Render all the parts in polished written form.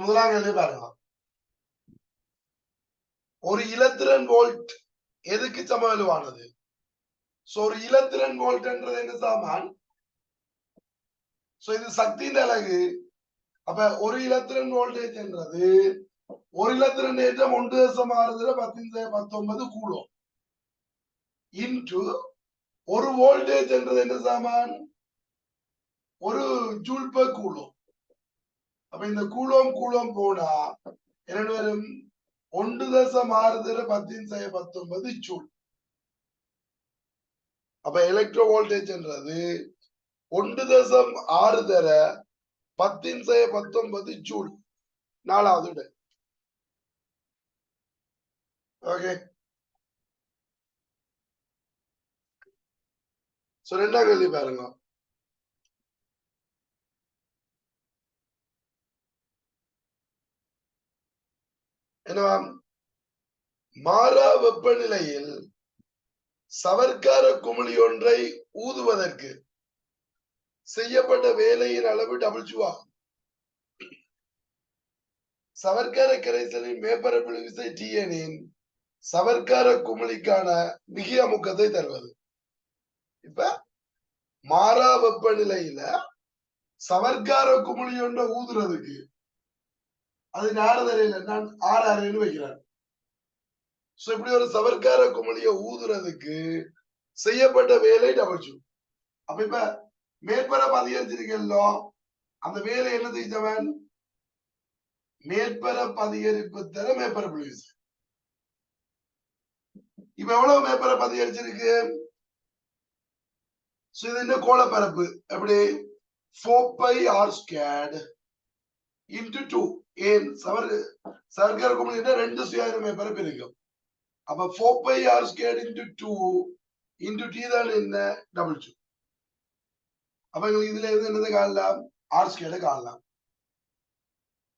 முதலாம் கேள்வி பாருங்க. ஒரு இலத்திரன் வோல்ட் எதுக்கு சமவலுவானது? ஒரு இலத்திரன் வோல்ட் என்றது என்ன சாமான்? இது சக்தியின் அலகு. அப்ப ஒரு இலத்திரன் வோல்டேஜ் என்றது ஒரு இலத்திரன் ஏற்றம் 1.6 கூலும் இன்டு ஒரு வோல்டேஜ் என்றது என்ன சாமான்? ஒரு ஜூல் பெர் கூலும். அப்ப இந்த கூலம் போனா இரண்டு பேரும் 1.6 ஜூல். அப்ப எலக்ட்ரோ வோல்டேஜ் என்றது 1.6 ஜூல். நாலாவது விட. ஓகே, ரெண்டாம் கேள்வி பாருங்க. என்னவா? மாறா வெப்பநிலையில் சவர்க்கார குமிழி ஒன்றை ஊதுவதற்கு செய்யப்பட்ட வேலையின் அளவு டபிள்யூ ஆகும். சவர்க்கார கரைசலின் மேற்பரப்பு விசை டிஎனின் சவர்க்கார குமிழிக்கான மிக அமுக்கத்தை தருவது. இப்ப மாறா வெப்பநிலையில சவர்க்கார குமிழி ஒன்றை ஊதுறதுக்கு அது நாரதரையில் நான் 6 வைக்கிறேன். இப்படி ஒரு சவர்க்கார குமிழிய ஊதுறதுக்கு செய்யப்பட்ட வேலை டபிள்யூ. அப்ப இப்ப மேற்பரப்பு அதிகரிச்சிருக்கோ அந்த வேலை என்ன செஞ்சவன்? மேற்பரப்பு அதிகரிப்பு தர மேற்பரப்பு விசை. இப்ப எவ்வளவு மேற்பரப்பு அதிகரிச்சிருக்கு? இது என்ன கோளப்பரப்பு? எப்படி? 4πr² into 2. ஏன் சவர்க்கார குமிழினா 2 சுயாதீன மேற்பரப்பு இருக்கும். அப்ப 4πr² into 2 into t தான் என்ன? டபிள்யூ. அப்ப இதுல இருந்து என்னது காணலாம்? r² காணலாம்.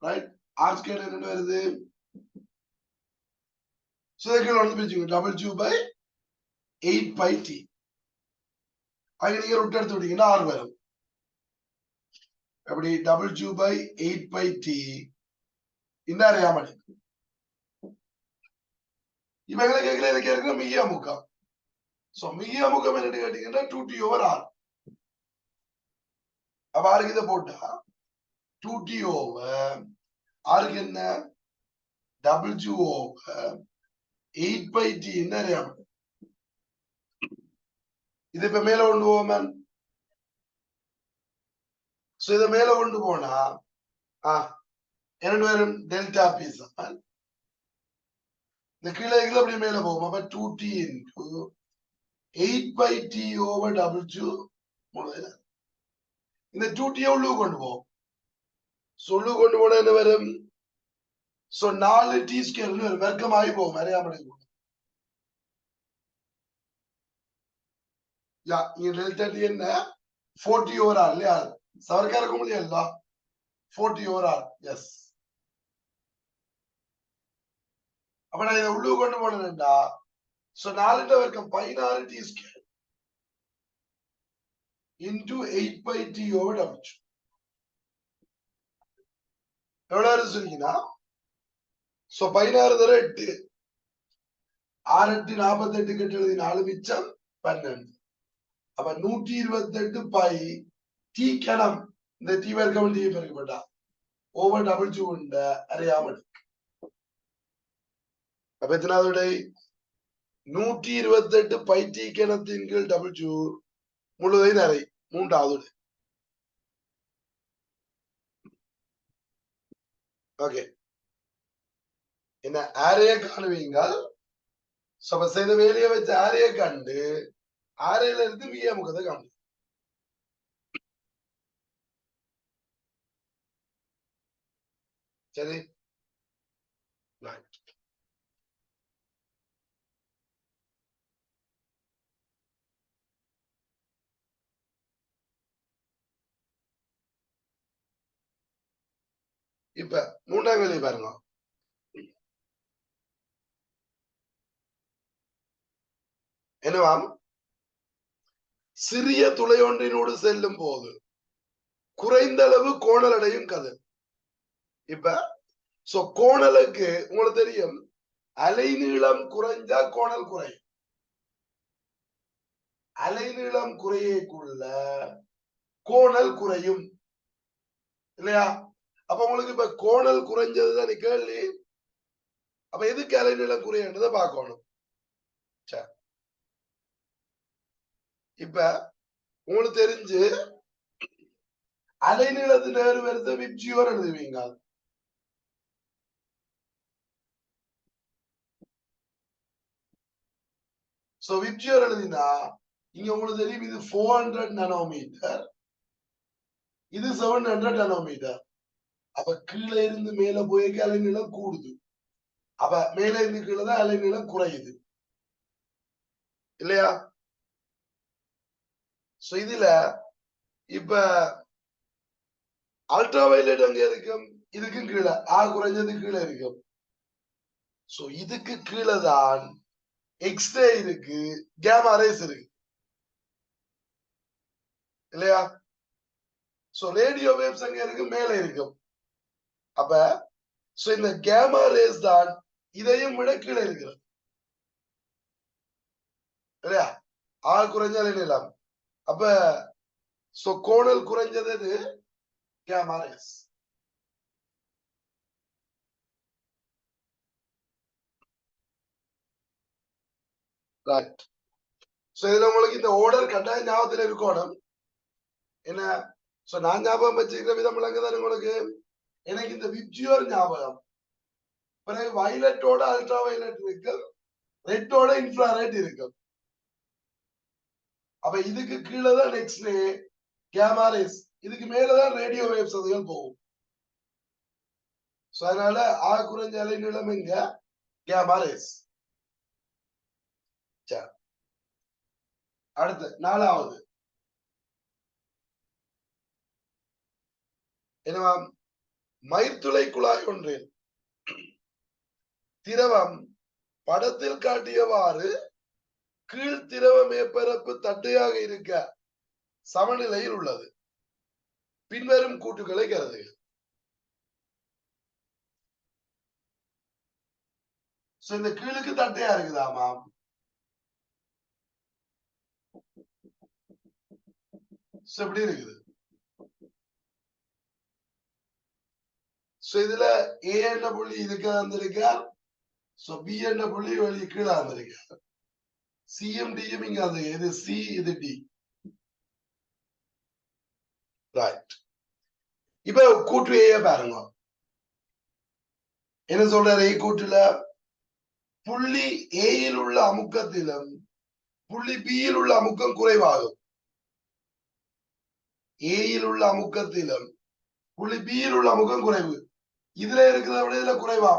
ரைட்? r² என்ன வருது? W by 8πt. அங்க நீங்க ரூட் எடுத்து விட்டீங்கன்னா r வரும். எப்படி? டபிள்யூ பை 8πt இந்த அறியாமணி. இவங்களை கேட்கிற மிக அமுக்கம். மிக அமுக்கம் என்ன கேட்டீங்கன்னா 2t/r. அப்ப ஆருக்கு இதை போட்டா 2t/r என்ன? w/8πt என்ன அறியாமணி. இது இப்ப மேல கொண்டு போவோம். இதை மேல கொண்டு போனா இரண்டு பேரும் டெல்டா பி சமன். இந்த கீழே அப்படி மேல போகும். அப்ப 2t into 8πt/w முழுவதும் இந்த 2t உள்ளு கொண்டு போகும். சொல்லு கொண்டு போன என்ன வரும்? 4t² வரும். வர்க்கமாகி போகும். அறியாமடை போகும். டெல்டா டி என்ன? 40/r இல்லையா? சவர்க்கார குமிழி அல்ல 40/r. எஸ். அப்ப நான் இதை உள்ளு கொண்டு போனேன்டா 4 வர்க்கம் 16t² into 8πt/w. எவ்வளவு சொல்லிங்கன்னா 16 தர 8 6 8 48 கெட்டு 4 மிச்சம் 12. அப்ப 128 பை டி கணம். இந்த டி வர்க்கம் டி பெருக்கப்பட்டா ஓவர் டபிள்யூ உண்ட அறியாமல். அப்ப எத்தனாவது விடை? 128 பை டி கணத்தின் கீழ் டபிள்யூ முழுவதையும் அறை. மூன்றாவது விடை. ஓகே, என்ன ஆரைய காணுவீங்க? செய்த வேலையை வச்சு ஆரைய கண்டு ஆரையில இருந்து மிக முகத்தை காணு. சரி, இப்ப மூன்றாம் கேள்வி பாருங்க. என்னவாம்? சிறிய துளை ஒன்றினோடு செல்லும் போது குறைந்த அளவு கோணல் அடையும் கதிர். இப்ப சோ கோணலுக்கு உங்களுக்கு தெரியும் அலைநீளம் குறைஞ்சா கோணல் குறையும். அலைநீளம் குறையக்குள்ள கோணல் குறையும் இல்லையா? அப்ப உங்களுக்கு இப்ப கோணல் குறைஞ்சதுதான் கேள்வி. அப்ப எதுக்கு அலைநீளம் குறையன்றதை பார்க்கணும். இப்ப உங்களுக்கு தெரிஞ்சு அலைநீளத்து நேர் வருது விப்ஜியோர் எழுதுவீங்க. சோ விப்ஜியோர் எழுதினா இங்க உங்களுக்கு தெரியும் இது 400 நானோமீட்டர், இது 700 நானோமீட்டர். அப்ப கீழே இருந்து மேல போய்க்கு அலைநீளம் கூடுது. அப்ப மேல இருந்து கீழே தான் அலைநீளம் குறையுது இல்லையா? சோ இதுல இப்ப அல்ட்ரா வயலட் அங்க இருக்கும், இதுக்கும் கீழே குறைஞ்சது கீழே இருக்கும். சோ இதுக்கு கீழே தான் எக்ஸ்ரே இருக்கு, கேமா ரேஸ் இருக்கு இல்லையா? சோ ரேடியோ வேவ்ஸ் அங்க இருக்கு, மேல இருக்கும். அப்ப சோ இந்த கேமா ரேஸ் தான் இதையும் விட கீழே இருக்கிறது இல்லையா? குறைஞ்ச அலைநீளம். அப்ப சோ கோணல் குறைஞ்சது கேமா ரேஸ். ரைட். சோ இதுல உங்களுக்கு இந்த ஆர்டர் கட்டாய ஞாபகத்துல இருக்கணும். என்ன சோ நான் ஞாபகம் வச்சுக்கிற விதம் விளங்குதான் உங்களுக்கு. எனக்கு இந்த விப்ஜியோர் ஞாபகம், பிறகு வயலட்டோட அல்ட்ரா வயலட் இருக்கு, ரெட்டோட இன்ஃப்ராரெட் இருக்கு. அப்ப இதுக்கு கீழே தான் எக்ஸ்ரே, கேமா ரேஸ், இதுக்கு மேலதான் ரேடியோ வேவ்ஸ் அதுகள் போகும். அதனால குறைஞ்ச அலைநீளம் எங்க கேமா ரேஸ். அடுத்து 4வது என்னவா? மயிர்துளை குழாய் ஒன்றில் திரவம் படத்தில் காட்டியவாறு கீழ் திரவ மேற்பரப்பு தட்டையாக இருக்க சமநிலையில் உள்ளது. பின்வரும் கூட்டுகளை கருதுக. இந்த கீழுக்கு தட்டையா இருக்குதாமா? எப்படி இருக்குது? இதுல ஏ என்ற புள்ளி இதுக்கு வந்திருக்கார், பி என்ற புள்ளி வெளியே கீழே வந்திருக்கார், சிஎம் டியும் இங்க வந்து இது சி இது டி. ரைட். இப்ப கூற்று ஏ பாருங்க என்ன சொல்றாரு. ஏ கூற்றுல புள்ளி ஏயில் உள்ள அமுக்கத்திலும் புள்ளி பியில் உள்ள அமுக்கம் குறைவாகும். ஏயில் உள்ள அமுக்கத்திலும் புள்ளி பியில் உள்ள அமுக்கம் குறைவு. இதுல இருக்கிறத விட இதுல குறைவா?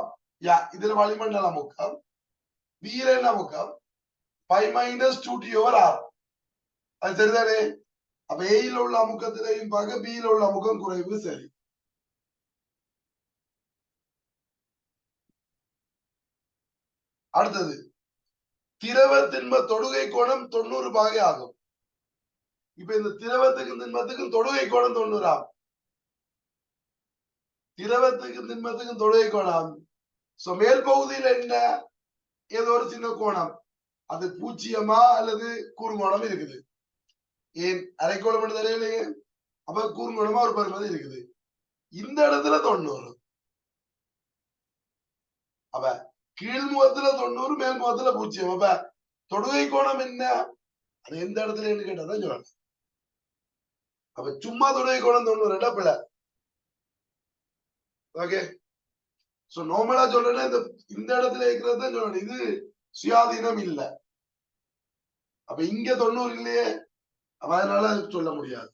இதுல வளிமண்டல அமுக்கம், பியில என்ன அமுக்கம்? 5-2t/r. அது சரிதானே? அப்ப ஏயில் உள்ள அமுக்கத்திலையும் பார்க்க பியில உள்ள அமுக்கம் குறைவு. சரி. அடுத்தது திரவ திண்ம தொடுகை கோணம் 90 பாகை ஆகும். இப்ப இந்த திரவத்துக்கும் திண்மத்துக்கும் தொடுகை கோணம் 90 ஆகும். திரவத்துக்கும் திண்மத்துக்கும் தொடுகை கோணம். மேல் பகுதியில் என்ன ஏதோ ஒரு சின்ன கோணம், அது பூச்சியமா அல்லது கூர்ங்கோணம் இருக்குது. ஏன் அரைக்கோணம் தெரியலையே. அப்ப கூர்ங்கோணமா ஒரு பருமதி இருக்குது. இந்த இடத்துல 90. அப்ப கீழ்முகத்துல 90, மேல் முகத்துல பூஜ்ஜியம். அப்ப தொடுகை கோணம் என்ன, அது எந்த இடத்துல கேட்டதான் சொல்லணும். அப்ப சும்மா தொடுகை கோணம் 90 பிள்ளை. ஓகே. சோ நார்மலா சொல்றேன்னா இந்த இடத்துல இருக்கிறது தான் சொல்லணும். இது சுயாதீனம் இல்லை. அப்ப இங்க 90 இல்லையே, அதனால சொல்ல முடியாது.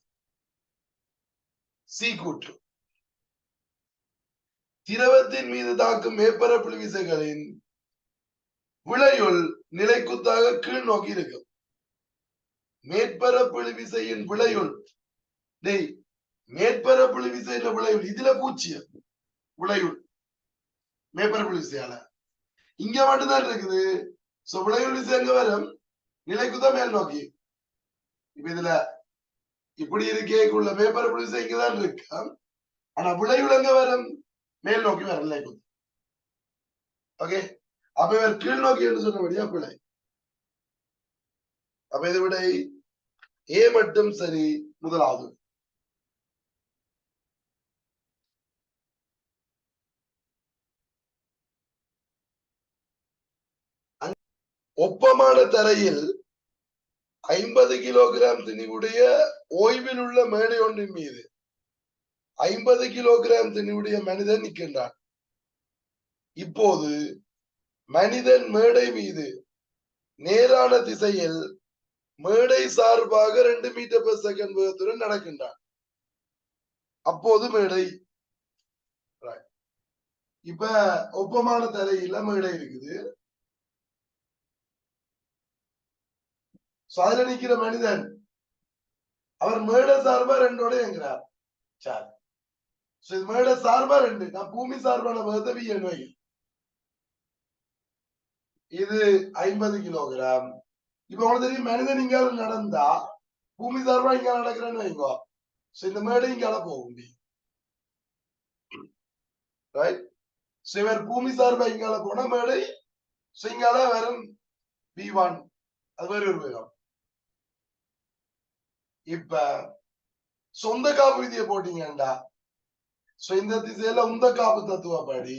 சி கூற்று திரவத்தின் மீது தாக்கும் மேற்பரப்பு விசைகளின் விளையுள் நிலைக்குத்தாக கீழ் நோக்கி இருக்கும். மேற்பரப்பு விசையின் விளையுள் மேற்பரப்பு விசையின் விளையுள் இதுல பூச்சியம் விளையுள் மேற்பரப்பு விசையால இங்க மட்டும்தான் இருக்குது. விளையுள் விசை எங்க வரும்? நிலைக்குதான் மேல் நோக்கி. இப்ப இதுல இப்படி இருக்கேக்குள்ள மேற்பரப்பு விசை இங்கதான் இருக்கு. ஆனா விளையுள் எங்க வரும்? மேல் நோக்கி வரல. ஓகே, அப்ப இவர் கீழ் நோக்கி என்று சொன்னபடியா பிழை. அப்ப இதை விட ஏ மட்டும் சரி முதலாவது. ஒப்பமான தரையில் 50 கிலோகிராம் திணிவுடைய ஓய்வில் உள்ள மேடை ஒன்றின் மீது 50 கிலோகிராம் திணிவுடைய மனிதன் நிற்கின்றான். இப்போது மனிதன் மேடை மீது நேரான திசையில் மேடை சார்பாக 2 மீட்டர் பெர் செகண்ட் வேகத்துடன் நடக்கின்றான். அப்போது மேடை, இப்ப ஒப்பமான தரையில மேடை இருக்குது. அதுல நிக்கிற மனிதன் அவர் மேடை சார்பா 2ஓட என்கிறார். மேடை சார்பா 2, நான் பூமி சார்பான வேகத்தை V இது 50 கிலோகிராம். இப்ப உங்களுக்கு தெரியும், மனிதன் இங்க நடந்தா பூமி சார்பா இங்க நடக்கிறேன்னு வைங்கோ, இந்த மேடை இங்கால போகும். இவர் பூமி சார்பா இங்கால போன மேடை இங்கால வரும் V1, அது மாதிரி ஒரு வேகம். இப்ப சொந்த காப்பு விதியை போட்டீங்கடா, இந்த திசையில உந்த காப்பு தத்துவப்படி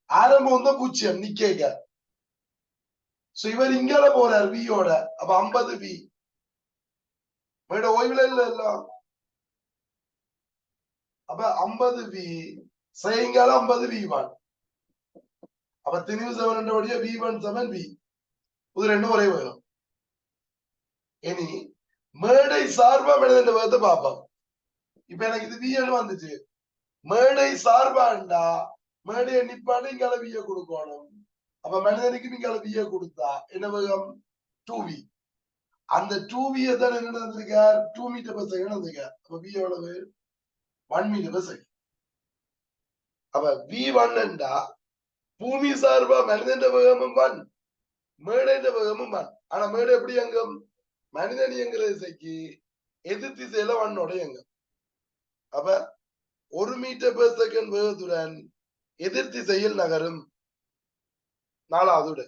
ஆரம்பம் தான் 0 நிக்க. இவர் இங்கால போறார் வியோட, அப்ப 50 V மேட ஓய்வுல இல்ல எல்லாம். அப்ப 50 V இங்கால 50 V1. அப்ப திணிவு சமன்ன்றபடியா V1 சமன் V, இது ரெண்டும் ஒரே வேகம். இனி மேடை சார்பா மனிதன் வேகத்தை பார்ப்போம். இப்ப எனக்கு இது V வந்துச்சு, மேடை சார்பாண்டா மேடையை நிப்பாண்டு இங்கால விய கொடுக்கணும். அப்ப மனிதனுக்கு இங்கால விய கொடுத்தா என்ன வேகம்? 2V. அந்த 2V தான் என்ன வந்திருக்கார்? 2 மீட்டர் பெர் செகண்ட் வந்திருக்கார். அப்ப V எவ்வளவு? 1 மீட்டர் பெர் செகண்ட். அப்ப V1 என்றா பூமி சார்பா மனிதன் வேகமும் 1, மேடை வேகமும் 1. ஆனா மேடை எப்படி எங்கும்? மனிதன் இயங்குற திசைக்கு எதிர் திசையில 1ஓட எங்கும். அப்ப 1 மீட்டர் பெர் செகண்ட் வேகத்துடன் எதிர் திசையில் நகரும். 4வது.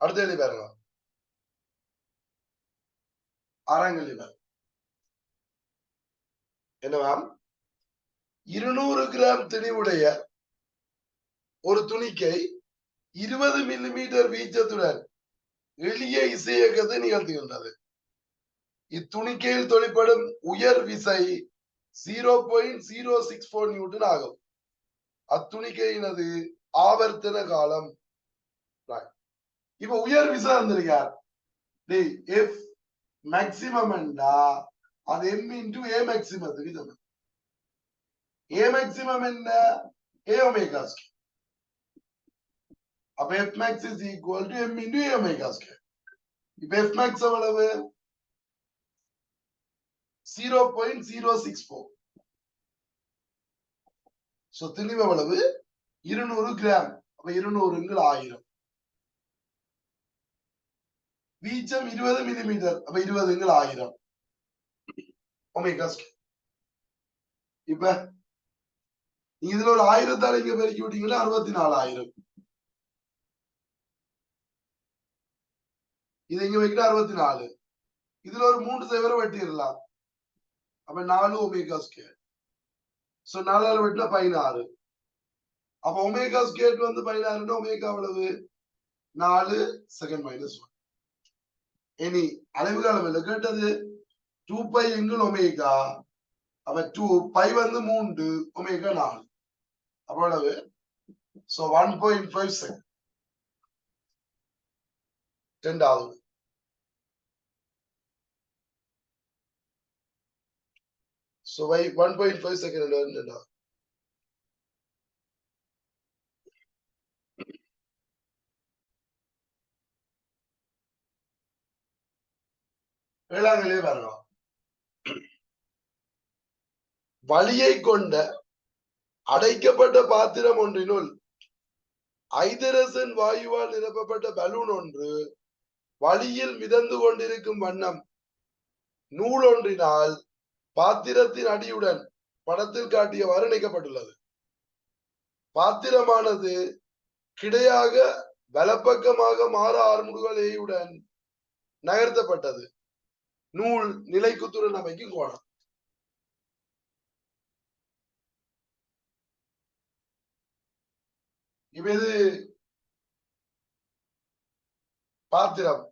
அடுத்த எழுதி பாருங்க, 6ஆம் கேள்வி பாருங்க. என்னவாம்? 200 கிராம் திணிவுடைய ஒரு துணிக்கை 20 மில்லிமீட்டர் வீச்சத்துடன் எளிய இசையக்கத்தை நிகழ்த்துகின்றது. இத்துணிக்கையில் தொழிற்படும் உயர் விசை 0.064 நியூட்டன் ஆகும். அத்துணிக்கையினது ஆவர்த்தன காலம். இப்ப உயர் விசை வந்திருக்கார். F மேக்சிமம் என்றா அது M into A மேக்சிமத்துக்கு சமம். A மேக்சிமம் என்ன? A omega square. அப்ப F max is equal to M into A omega square. இப்ப F max எவ்வளவு? 0.064. சோ திணிவு எவ்வளவு? 200 கிராம். அப்ப 200 1000. வீச்சம் 20 மில்லிமீட்டர். அப்ப 20 1000 ஒமேகா ஸ்கொயர். இப்ப இதுல ஒரு 1000 இங்க பெருக்கி விட்டீங்கன்னா 64,000. இது இங்க வைக்கிற 64. இதுல ஒரு 3 சைவரை வெட்டிடலாம். அப்ப 4 ஒமேகா ஸ்கொயர். சோ 4 வெட்டினா 16. அப்ப ஒமேகா ஸ்கொயர் வந்து 16. ஒமேகா எவ்வளவு? 4 செகண்ட் மைனஸ் 1. இனி அளவு காலம் இல்லை கேட்டது 2 பை எங்கள் ஒமேகா. அப்ப 2 பை வந்து 3 ஒமேகா 4. அவ்வளவு. So 1.5 second. 2வது. So 1.5 second. ஏழாங்கல்லே பாருங்க. வலியை கொண்ட அடைக்கப்பட்ட பாத்திரம் ஒன்றினுள் ஐதரசன் வாயுவால் நிரப்பப்பட்ட பலூன் ஒன்று வழியில் மிதந்து கொண்டிருக்கும் வண்ணம் நூல் ஒன்றினால் பாத்திரத்தின் அடியுடன் படத்தில் காட்டியவாறு இணைக்கப்பட்டுள்ளது. பாத்திரமானது கிடையாக வலப்பக்கமாக மாற ஆறுமுடுகளுடன் நகர்த்தப்பட்டது. நூல் நிலைக்குத்துடன் அமைக்கும் கோணம். இப்ப இது பாத்திரம்,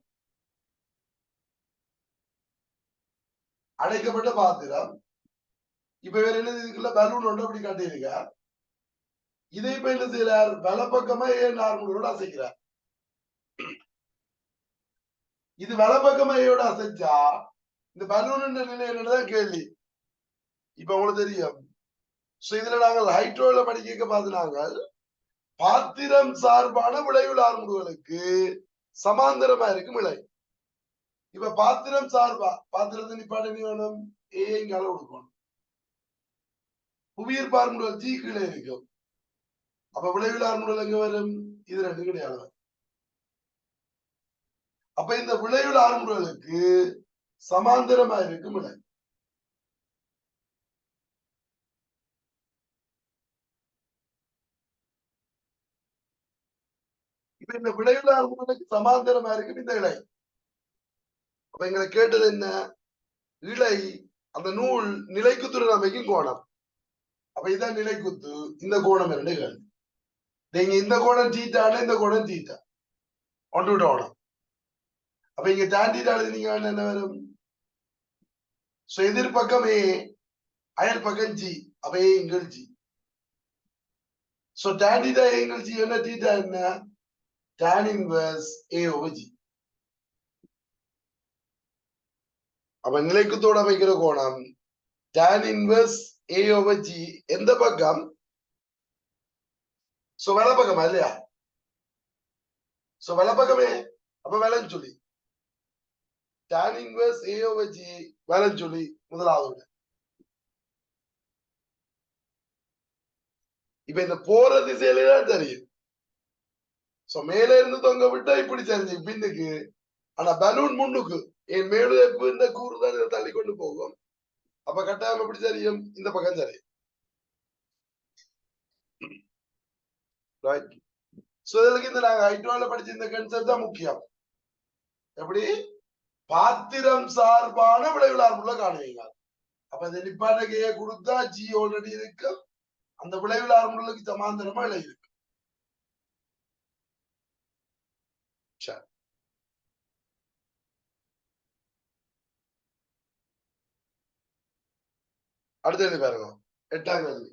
அடைக்கப்பட்ட பாத்திரம். இப்ப வேற என்ன இதுக்குள்ள பலூன் ஒன்று அப்படி காட்டியிருக்கார். இதை இப்ப என்ன செய்யறார்? வலப்பக்கமா ஏன் ஆறுமுடுகளோட அசைக்கிறார். இது வலப்பக்கமா ஏயோட அசைச்சா இந்த பலூன் நிலை என்னதான் கேள்வி. இப்ப உங்களுக்கு தெரியும். இதுல நாங்கள் ஹைட்ரோல படிக்க பார்த்து நாங்கள் பாத்திரம் சார்பான விளைவுள்ள ஆறுமுடுகளுக்கு சமாந்தரமா இருக்கும் விளை. இப்ப பாத்திரம் சார்பா பாத்திரத்தின் நிப்பாடு வேணும் ஏங்க அளவு கொடுக்கணும். புவியீர்ப்பு ஆறுமுடுகள் ஜி கீழே இருக்கும். அப்ப விளைவுள்ள ஆறுமுடுகள் எங்க வரும்? இது ரெண்டு கிடையாது. அப்ப இந்த விளைவுள்ள ஆறுமுடுகளுக்கு சமாந்தரமா இருக்கும் விளை. இப்ப இந்த விளைவுள்ள ஆறுமுடுகளுக்கு சமாந்தரமா இருக்கும் இந்த இலை. அப்ப எங்களை கேட்டது என்ன? இலை அந்த நூல் நிலைக்குத்துடன் அமைக்கும் கோணம். அப்ப இதான் நிலைக்குத்து. இந்த கோணம் இரண்டு கேள்வி. நீங்க இந்த கோணம் தீட்டான இந்த கோணம் தீட்டா ஒன்று விட கோணம். அப்ப இங்க தாண்டிட்டாலும் நீங்க என்ன வரும்? எதிர்பக்கம் ஏ, அயல் பக்கம் ஜி. அப்ப ஏ எங்கள் G. So tan theta a equals g என்ன theta என்ன? tan inverse a over g. அப்ப நிலைக்குத்தோடு அமைக்கிற கோணம் tan inverse a over g எந்த பக்கம்? சோ வலப்பக்கமா இல்லையா? சோ வலப்பக்கமே. அப்ப வலஞ்சொலி tan inverse a over g வலஞ்சொலி முதலாவது. இப்ப இந்த போற திசையில தான் தெரியும். சோ மேல இருந்து தொங்க விட்டா இப்படி தெரிஞ்சு பின்னுக்கு. ஆனா பலூன் முன்னுக்கு என் மேலு இந்த கூறுதான் இதை தள்ளி கொண்டு போகும். அப்ப கட்டாயம் எப்படி தெரியும்? இந்த பக்கம் தெரியும். இந்த நாங்க ஹைட்ரோல படிச்ச இந்த கன்செப்ட் தான் முக்கியம். எப்படி பாத்திரம் சார்பான விளைவுள்ள காணுவீங்க. அப்ப இந்த நிப்பாட்டையே கொடுத்தா ஜி ஆல்ரெடி இருக்கு. அந்த விளைவுள்ள ஆறுமுகளுக்கு சமாந்தரமா இலை இருக்கு. அடுத்தது பாருங்க, எட்டாம் கேள்வி.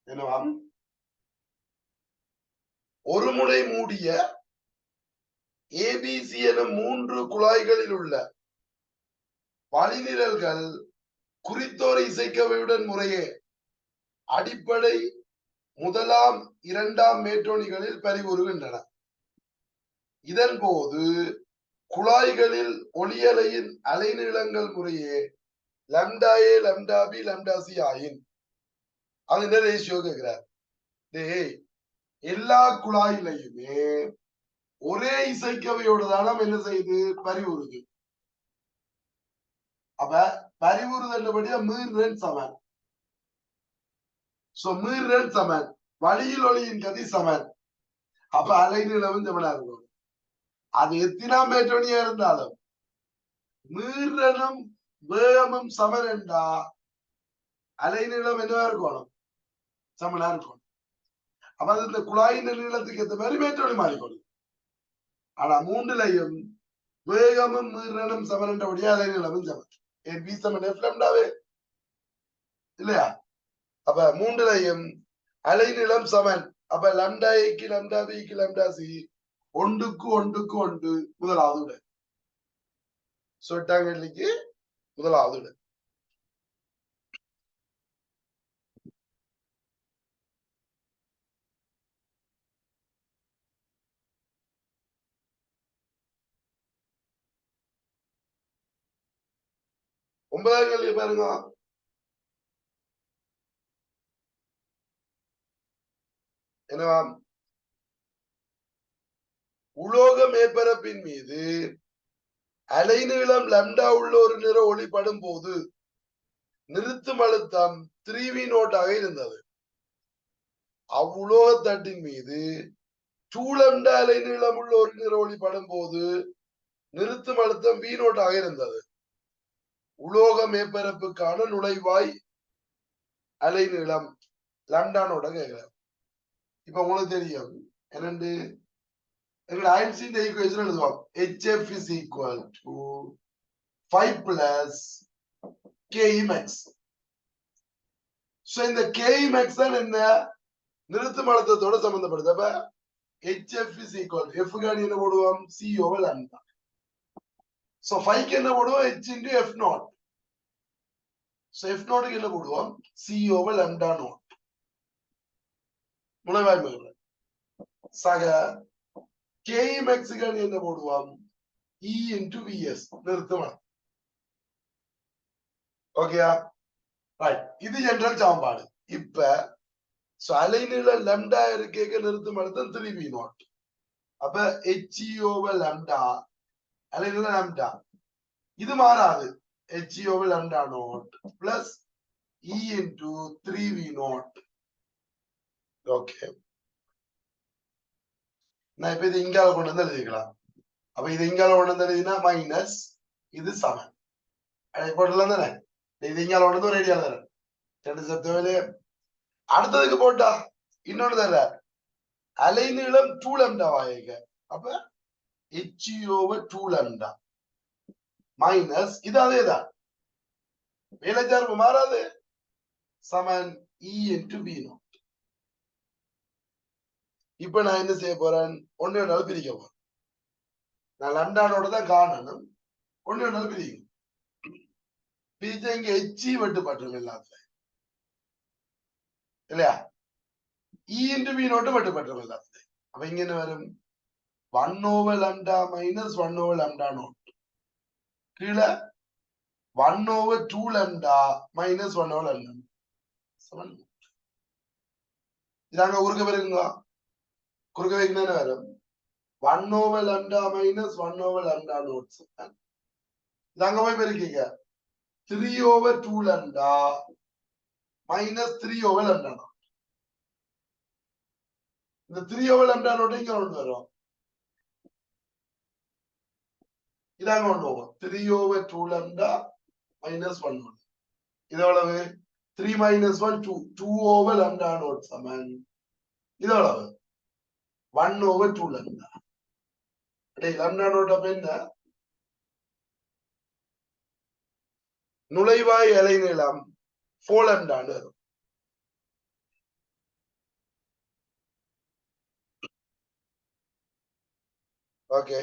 என்னவா? ஒரு முனை மூடிய ஏபிசி எனும் 3 குழாய்களில் உள்ள வழிநிழல்கள் குறித்தோர் இசைக்கவையுடன் முறையே அடிப்படை முதலாம் இரண்டாம் மேற்றோணிகளில் பரிவுறுகின்றன. இதன் போது குழாய்களில் ஒளியலையின் அலைநீளங்கள் முறையே லம்டா ஏ, லம்டா பி, லம்டா சி ஆயின். அது என்ன ரேஷியோ கேட்கிறார். எல்லா குழாயிலையுமே ஒரே இசைக்கவையோட தானம் என்ன செய்யுது? பரிவுறுது. அப்ப பரிவுறுதல்படியா மீறுதல் சமன். மீறுதல் சமன், வழியில் ஒளியின் கதி சமன். அப்ப அலைநீளமும் சமனா இருக்கும். அது எத்தனாம் மேற்றோனியா இருந்தாலும் மீறனும் வேகமும் சமன் என்றா அலைநீளம் என்னவா இருக்கணும்? சமனா இருக்கணும். அப்ப அது இந்த குழாயின் நீளத்துக்கு ஏற்ற மாதிரி மேற்றோனி மாறிக்கணும். ஆனா மூன்றுலையும் வேகமும் மீறனும் சமன் என்றபடியா அலைநீளமும் சமன். என் பி சமன் எஃப் லம்டாவே இல்லையா? அப்ப மூன்றுலையும் அலைநீளம் சமன். அப்ப லம்டா ஏக்கு லம்டா பிக்கு லம்டா சி ஒன்றுக்கு ஒன்றுக்கு ஒன்று முதலாவது விட. சொட்டாங்கல்லிக்கு முதலாவது விட. 9ஆம் கேள்வி பாருங்க. என்னவா? உலோக மேற்பரப்பின் மீது அலைநீளம் லம்டா உள்ள ஒரு நிற ஒளி படும் போது நிறுத்தும் அழுத்தம் 3v0 ஆக இருந்தது. அவ்வுலோக தட்டின் மீது 2 லம்டா அலைநீளம் உள்ள ஒரு நிற ஒளி படும் போது நிறுத்தும் அழுத்தம் v0 ஆக இருந்தது. உலோக மேற்பரப்புக்கான நுழைவாய் அலைநீளம் லம்டானோட கேட்கிறேன். இப்ப உங்களுக்கு தெரியும் என்னண்டு எங்களோட ஐன்ஸ்டீன் ஈக்குவேஷன் எழுதுவோம். HF is equal to 5 plus KE max. So இந்த KE max தான் என்ன நிறுத்தும் அழுத்தத்தோட சம்பந்தப்படுது. அப்ப HF is equal to F காணி என்ன போடுவோம் C over lambda. So 5 க்கு என்ன போடுவோம் H into F naught. So F naught க்கு என்ன போடுவோம் C over lambda naught. நுழைவாய் மேற்பரப்பு சக KE max காணி என்ன போடுவோம் E into VS நிறுத்தும் அழுத்தம். ஓகேயா? ரைட். இது ஜெனரல் சமன்பாடு. இப்ப அலைநீள லம்டா இருக்க நிறுத்தும் அழுத்தம் 3v0. அப்ப HE over lambda அலைநீள lambda இது மாறாது. HE over lambda naught plus E into 3v0. Okay. நான் இப்ப இது இங்கால கொண்டு வந்து எழுதிக்கலாம். அப்ப இது இங்கால கொண்டு வந்து எழுதினா மைனஸ் இது சமன். போடலாம் தானே? இது இங்கால கொண்டு வந்து ஒரு ஐடியா தரேன். 2 சப்தவேலே அடுத்ததுக்கு போட்டா இன்னொன்னு தர அலைநீளம் 2 lambda வாயிக. அப்ப HE over 2 lambda மைனஸ் இது அதேதான் வேலைச்சார்பு மாறாது சமன் E into V0. இப்ப நான் என்ன செய்ய போறேன் ஒன்னு வேணாலும் பிரிக்க போறேன். நான் லம்டானோட தான் காணணும். ஒன்னு வேணாலும் பிரிக்கும். பிரிச்சா இங்க HE வெட்டுப்பட்டுரும் எல்லாத்துல இல்லையா? E into V0 வெட்டுப்பட்டுரும் எல்லாத்துல. அப்ப இங்க என்ன வரும் 1 over lambda minus 1 over lambda naught கீழே 1 over 2 lambda minus 1 over lambda சமன். இதாங்க குறுக்க பெருக்குங்க. குறுக்க வைக்கணும் என்ன வரும் 1 over lambda minus 1 over lambda naught சமன். இதாங்க போய் பெருக்கிக்க 3 over 2 lambda minus 3 over lambda naught. இந்த 3 over lambda naught இங்க கொண்டு வரும். இதாங்க கொண்டு போவோம் 3 over 2 lambda minus 1 naught. இது எவ்வளவு 3 minus 1 2 2 over lambda naught சமன். இது எவ்வளவு 1 over 2 lambda. lambda naught அப்ப என்ன நுழைவாய் அலைநீளம் 4 lambda வரும். ஓகே.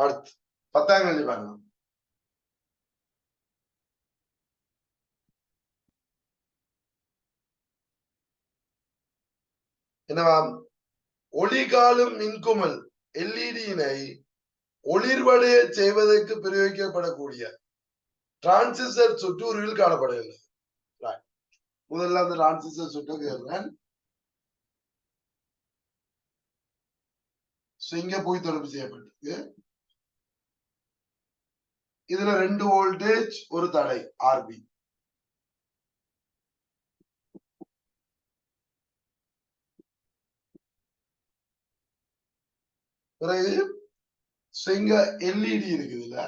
அடுத்து 10ஆம் கேள்வி பாருங்க. என்னவா ஒளிகாலும் மின்குமல் எல்இடியினை ஒளிர்வடைய செய்வதற்கு பிரயோகிக்கப்படக்கூடிய டிரான்சிஸ்டர் சுற்றூரில் காணப்படுகிறது. முதல்ல அந்த டிரான்சிஸ்டர் சுற்றுகிறேன். இங்க போய் தொடர்பு செய்யப்பட்டிருக்கு. இதுல 2 வோல்டேஜ் ஒரு தடை ஆர்பி. பிறகு இங்க எல்இடி இருக்குதுல்ல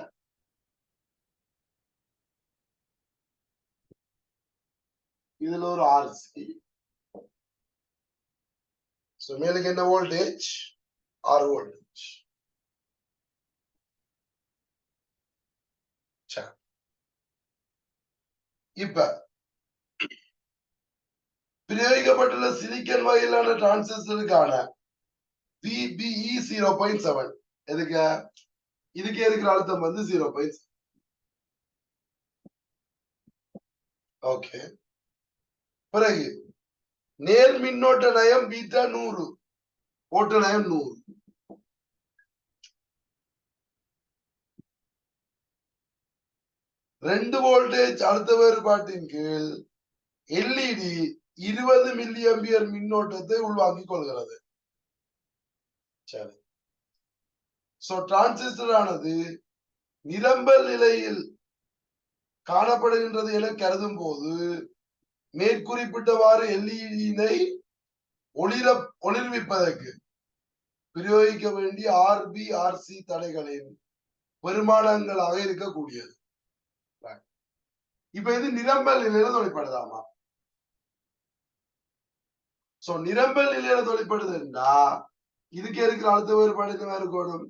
இதுல ஒரு ஆர்சி. மேலுக்கு என்ன வோல்டேஜ் 6 வோல்டேஜ். இப்ப பிரயோகிக்கப்பட்டுள்ள சிலிக்கன் வகையிலான டிரான்சிஸ்டருக்கான PBE 0.7. எதுக்கு இதுக்கு இருக்கிற அழுத்தம் வந்து 0.7. ஓகே. பிறகு நேர் மின்னோட்ட நயம் பீட்டா 100, ஓட்ட நயம் 100. ரெண்டு வோல்டேஜ் அழுத்த வேறுபாட்டின் கீழ் எல்இடி 20 மில்லி ஆம்பியர் மின்னோட்டத்தை உள்வாங்கிக் கொள்கிறது. சரி. சோ டிரான்சிஸ்டர் ஆனது நிரம்பல் நிலையில் காணப்படுகின்றது என கருதும் போது மேற்குறிப்பிட்டவாறு எல்இடியினை ஒளிர்விப்பதற்கு பிரயோகிக்க வேண்டிய RB RC தடைகளின் பெருமானங்களாக இருக்கக்கூடியது. இப்ப இது நிரம்பல் நிலையில தொழிற்படுதாமா? சோ நிரம்பல் நிலையில தொழிற்படுதுன்னா இதுக்கு இருக்கிற அழுத்த வேறுபாடு என்ன இருக்கணும்?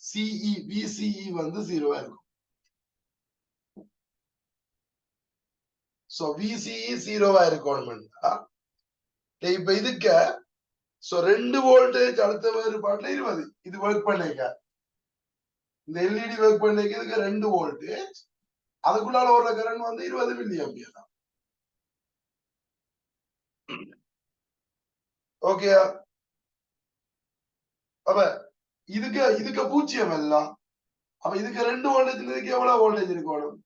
CE VCE வந்து 0 இருக்கும். சோ VCE 0 இருக்கணும்னா இப்ப இதுக்கு சோ 2 வோல்டேஜ் அழுத்த வேறுபாட்டுல 20 இது ஒர்க் பண்ணிக்க, இந்த எல்இடி ஒர்க் பண்ணிக்கிறதுக்கு 2 வோல்டேஜ், அதுக்குள்ளால ஒரு கரண்ட் வந்து 20 மில்லி ஆம்பியர் தான். ஓகே. அப்ப இதுக்கு பூஜ்ஜியம் எல்லாம். அப்ப இதுக்கு 2 வோல்டேஜ் இதுக்கு எவ்வளவு வோல்டேஜ் இருக்கணும்?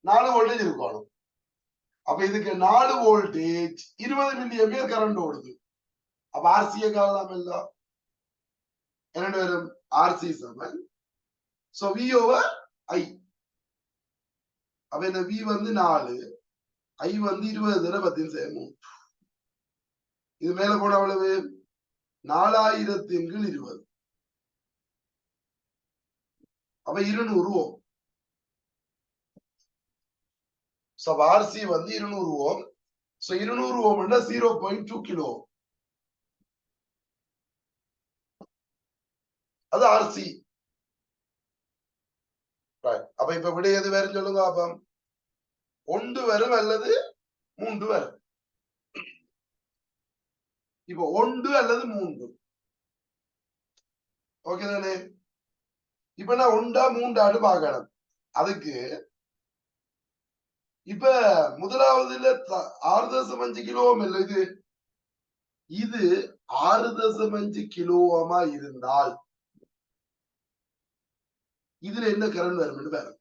4 வோல்டேஜ் இருக்கணும். அப்ப இதுக்கு 4 வோல்டேஜ் 20 மில்லி ஆம்பியர் கரண்ட் ஓடுது. அப்ப ஆர்சியை காணலாம் எல்லாம் என்ன வரும்? ஆர்சி சமன் சோ V ஓவர் I. அப்ப இந்த V வந்து 4, I வந்து 20 தடவை 10 செய்யணும். இது மேல போன அவ்வளவு 4000/20. அப்ப 200 ஓம். சோ RC வந்து 200 ஓம். சோ 200 ஓம்னா 0.2 கிலோ. அது RC. அப்ப இப்ப விட எது வேற சொல்லுங்க. அப்ப 1 வரும் அல்லது 3 வரும். இப்ப 1 அல்லது 3. ஓகே தானே? இப்ப நான் 1 3 பார்க்கணும். அதுக்கு இப்ப முதலாவதுல 6.5 கிலோ ஓம் இல்ல, இது 6.5 கிலோ ஓமா இருந்தால் இதுல என்ன கரண்ட் வரும் பாருங்க.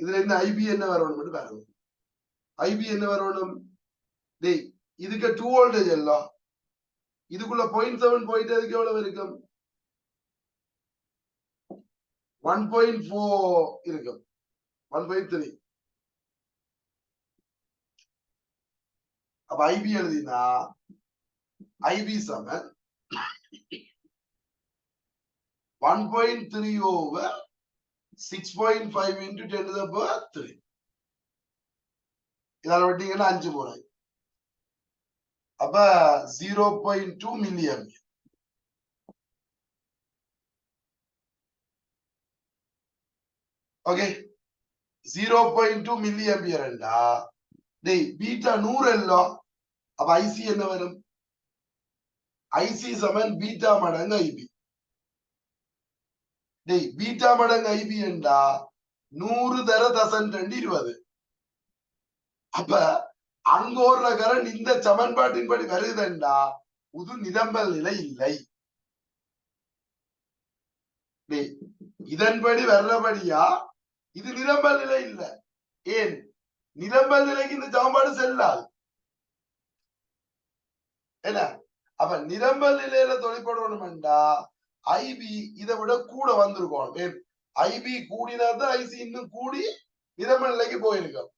இதுல என்ன ஐபி என்ன வரணும் பாருங்க. ஐபி என்ன வரணும்? டேய் இதுக்கு 2 வோல்டேஜ் எல்லாம் இதுக்குள்ள 0.7 போயிட்டு அதுக்கு எவ்வளவு இருக்கும்? 1.4 இருக்கும். 1.3. அப்ப ஐபி எழுதினா IP Saman 1.3 over 6.5 into 10 to the power 3. இதால விட்டீங்கன்னா 5 முறை. அப்ப 0.2 milli ampere. Okay. 0.2 milli ampere என்றா டேய் பீட்டா 100 எல்லாம். அப்ப ஐசி என்ன வரும்? ஐசி சமன் பீட்டா மடங்கு ஐபி. டேய் பீட்டா மடங்கு ஐபி என்றா 100 தர தசன் 20. அப்ப அங்க ஒரு கரண்ட் இந்த சமன்பாட்டின்படி வருதுண்டா புது நிரம்பல் நிலை இல்லை. இதன்படி வர்றபடியா இது நிரம்பல் நிலை இல்லை. ஏன்? நிரம்பல் நிலைக்கு இந்த சமன்பாடு செல்லாது. என்ன? அப்ப நிரம்பல் நிலையில தொழிற்படணும்டா ஐபி இதை விட கூட வந்திருக்கணும். ஐபி கூடினாதான் ஐசி இன்னும் கூடி நிரம்பல் நிலைக்கு போயிருக்கும்.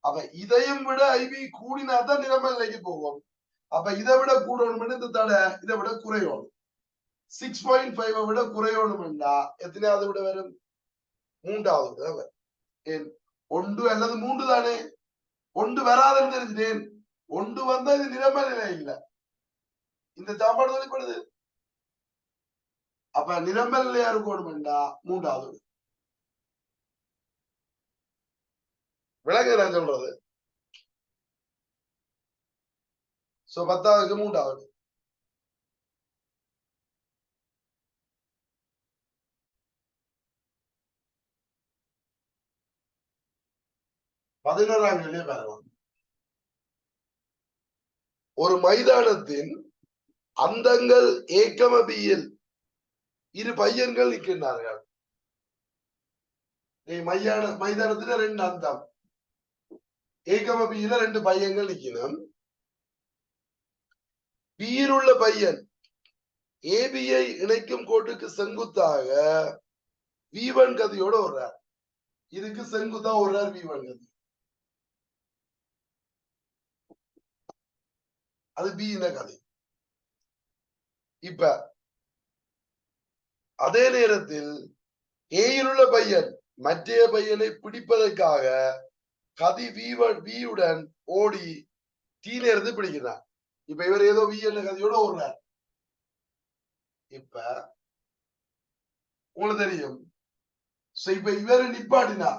அப்ப இதையும் விட ஐபி கூடினாதான் நிரம்பல் நிலைக்கு போகும். அப்ப இதை விட கூடணும் இந்த தடை இதை விட குறையணும். 6.5 விட குறையணும்டா எத்தனையாவது விட வரும்? 3வது விட வரும். ஏன்? 1 அல்லது 3 தானே. 1 வராதுன்னு தெரிஞ்சுட்டேன். 1 வந்தா இது நிரம்பல் நிலை இல்லை. இந்த சாப்பாடு வெளிப்படுது. அப்ப நிரம்பல் நிலையா இருக்கணும்டா 3வது. விளக்கு நான் சொல்றது. சோ 10க்கு 3வது. பதினோராம் கேள்வியை பாருங்க. ஒரு மைதானத்தின் அந்தங்கள் ஏகமபியில் இரு பையன்கள் நிற்கின்றார்கள். மைதானத்துல 2 அந்தம், ஏகமபியில 2 பையன்கள் நிக்கணும். பியில் உள்ள பையன் ஏபியை இணைக்கும் கோட்டுக்கு செங்குத்தாக V1 கதியோட ஓடுறார். இதுக்கு செங்குத்தா ஓடுறார் V1 கதி. அது பி இந்த கதை. இப்ப அதே நேரத்தில் ஏயில் உள்ள பையன் மற்றைய பையனை பிடிப்பதற்காக கதி வியுடன் ஓடி டீல இருந்து பிடிக்கிறார். இப்ப இவர் ஏதோ வி என்ற கதையோட ஓடுறார். இப்ப உங்களுக்கு தெரியும், இப்ப இவரை நிப்பாட்டினா,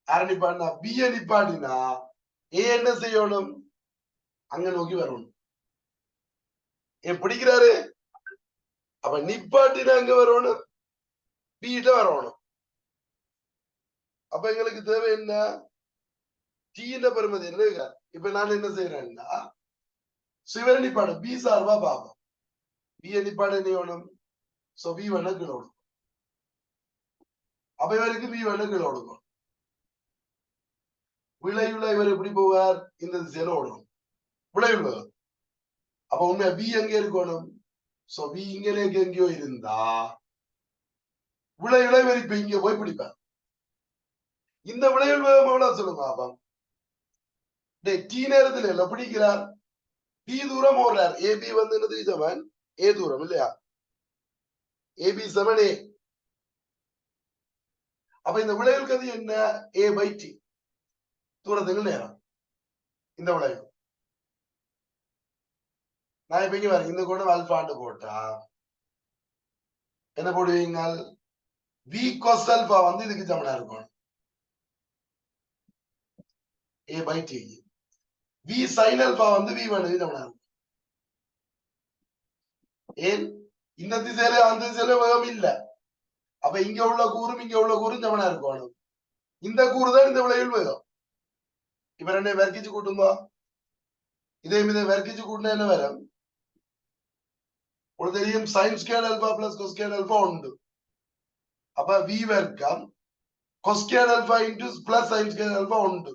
யார நிப்பாட்டினா, பிய நிப்பாட்டினா ஏ என்ன செய்யணும், அங்க நோக்கி வரணும். ஏன் பிடிக்கிறாரு, அப்ப நிப்பாட்டினா அங்க வரணும், பிகிட்ட வரணும். அப்ப எங்களுக்கு தேவை என்ன, டீன பெருமதி என்ன. இப்ப நான் என்ன செய்யறேன்னா, சிவரை நிப்பாடு பி சார்பா பாப்போம். பிய நிப்பாடு என்ன வேணும், சோ பி வேணா கீழே கொடுக்கும். அப்ப இவருக்கு பி வேணா கீழே கொடுக்கும். விளைவுல இவர் எப்படி போவார், இந்த திசையில ஓடணும் விளைவுல. அப்ப உண்மை பி எங்க இருக்கணும், சோ பி இங்கே எங்கேயோ இருந்தா விளைவுல இவர் இப்ப இங்க போய் பிடிப்பார். இந்த விளைவு எவ்வளவு சொல்லுங்க பாப்போம். டி நேரத்தில் இல்ல பிடிக்கிறார், டி தூரம் ஓடுறார். ஏபி வந்து என்னது சமன் ஏ தூரம் இல்லையா, ஏபி சமன் ஏ. அப்ப இந்த விளைவு கதி என்ன, ஏ பை டி தூரத்துக்கு நேரம். இந்த விளைவு நான் இப்ப இங்க வரேன், இந்த கோணம் அல்பாண்டு போட்டா என்ன போடுவீங்க, வி கொஸ் அல்பா வந்து இதுக்கு சமனா இருக்கும், A by D. V sine alpha வந்து வி வேணுக்கு சமனா இருக்கும். ஏன் இந்த திசையில அந்த திசையில வேகம் இல்ல, அப்ப இங்க உள்ள கூறும் இங்க உள்ள கூறும் சமனா இருக்கணும். இந்த கூறு தான் இந்த விளைவில் வேகம். இப்ப ரெண்டை வர்க்கிச்சு கூட்டும்போ, இதை வர்க்கிச்சு கூட்டினா என்ன வரும், உங்களுக்கு தெரியும் sine square alpha plus cos square alpha உண்டு. அப்ப வி வர்க்கம் cos square alpha into plus sine square alpha உண்டு.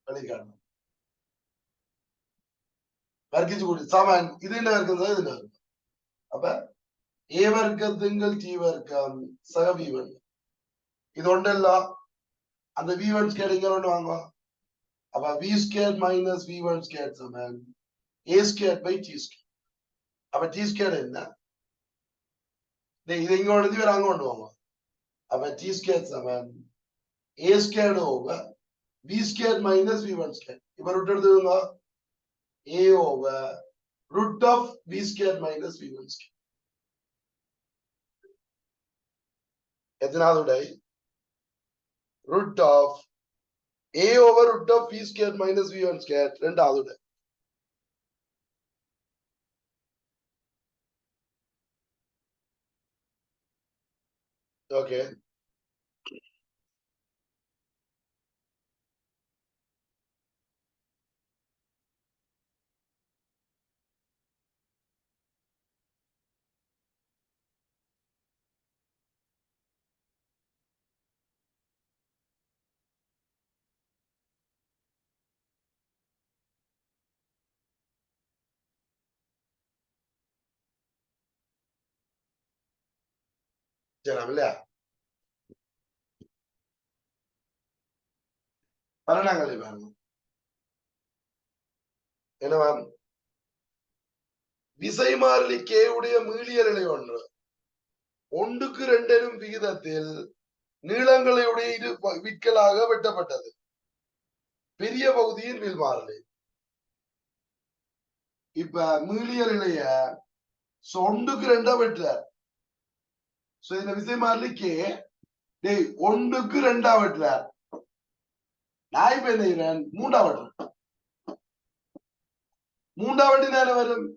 வெளிக்காணும் வர்க்கிச்சு கூட்டி சமன் இது என்ன வர்க்கம் தான் இது வர்க்கம். அப்ப ஏ வர்க்கத்துங்கள் டி வர்க்கம் சக V1. இது ஒன்றெல்லாம் அந்த V1 ஸ்கேர் இங்க ஒன்று வாங்க. அப்ப V square minus V1 square சமன் A square by T square. அப்ப T ஸ்கேர் என்ன, இது இங்க ஒன்று வேற அங்க கொண்டு வாங்க. அப்ப T ஸ்கேர் சமன் A square over V square minus V1 square. இப்ப ரூட் எடுத்துக்கோங்க, A over root of V square minus V1 square. எத்தனாவது உடை, root of A over root of V square minus V1 square ரெண்டாவது உடை. Okay, சரி இல்லையா, பன்னெண்டாங்கலை பாருங்க என்னவா, விசை மாறிலி கே உடைய மீளியல் நிலை ஒன்று ஒன்றுக்கு 2 எனும் விகிதத்தில் நீளங்களுடைய இரு விட்களாக வெட்டப்பட்டது. பெரிய பகுதியின் மீள் மாறிலி. இப்ப மீளியல் நிலைய ஒன்றுக்கு 2 வெட்டுறார். இந்த விசை மாறிலிக்கு 1க்கு 2 வெட்டுறார். நான் இப்ப என்ன 3 வெட்டுறேன். மூண்டா வெட்டினா என்ன வரும்?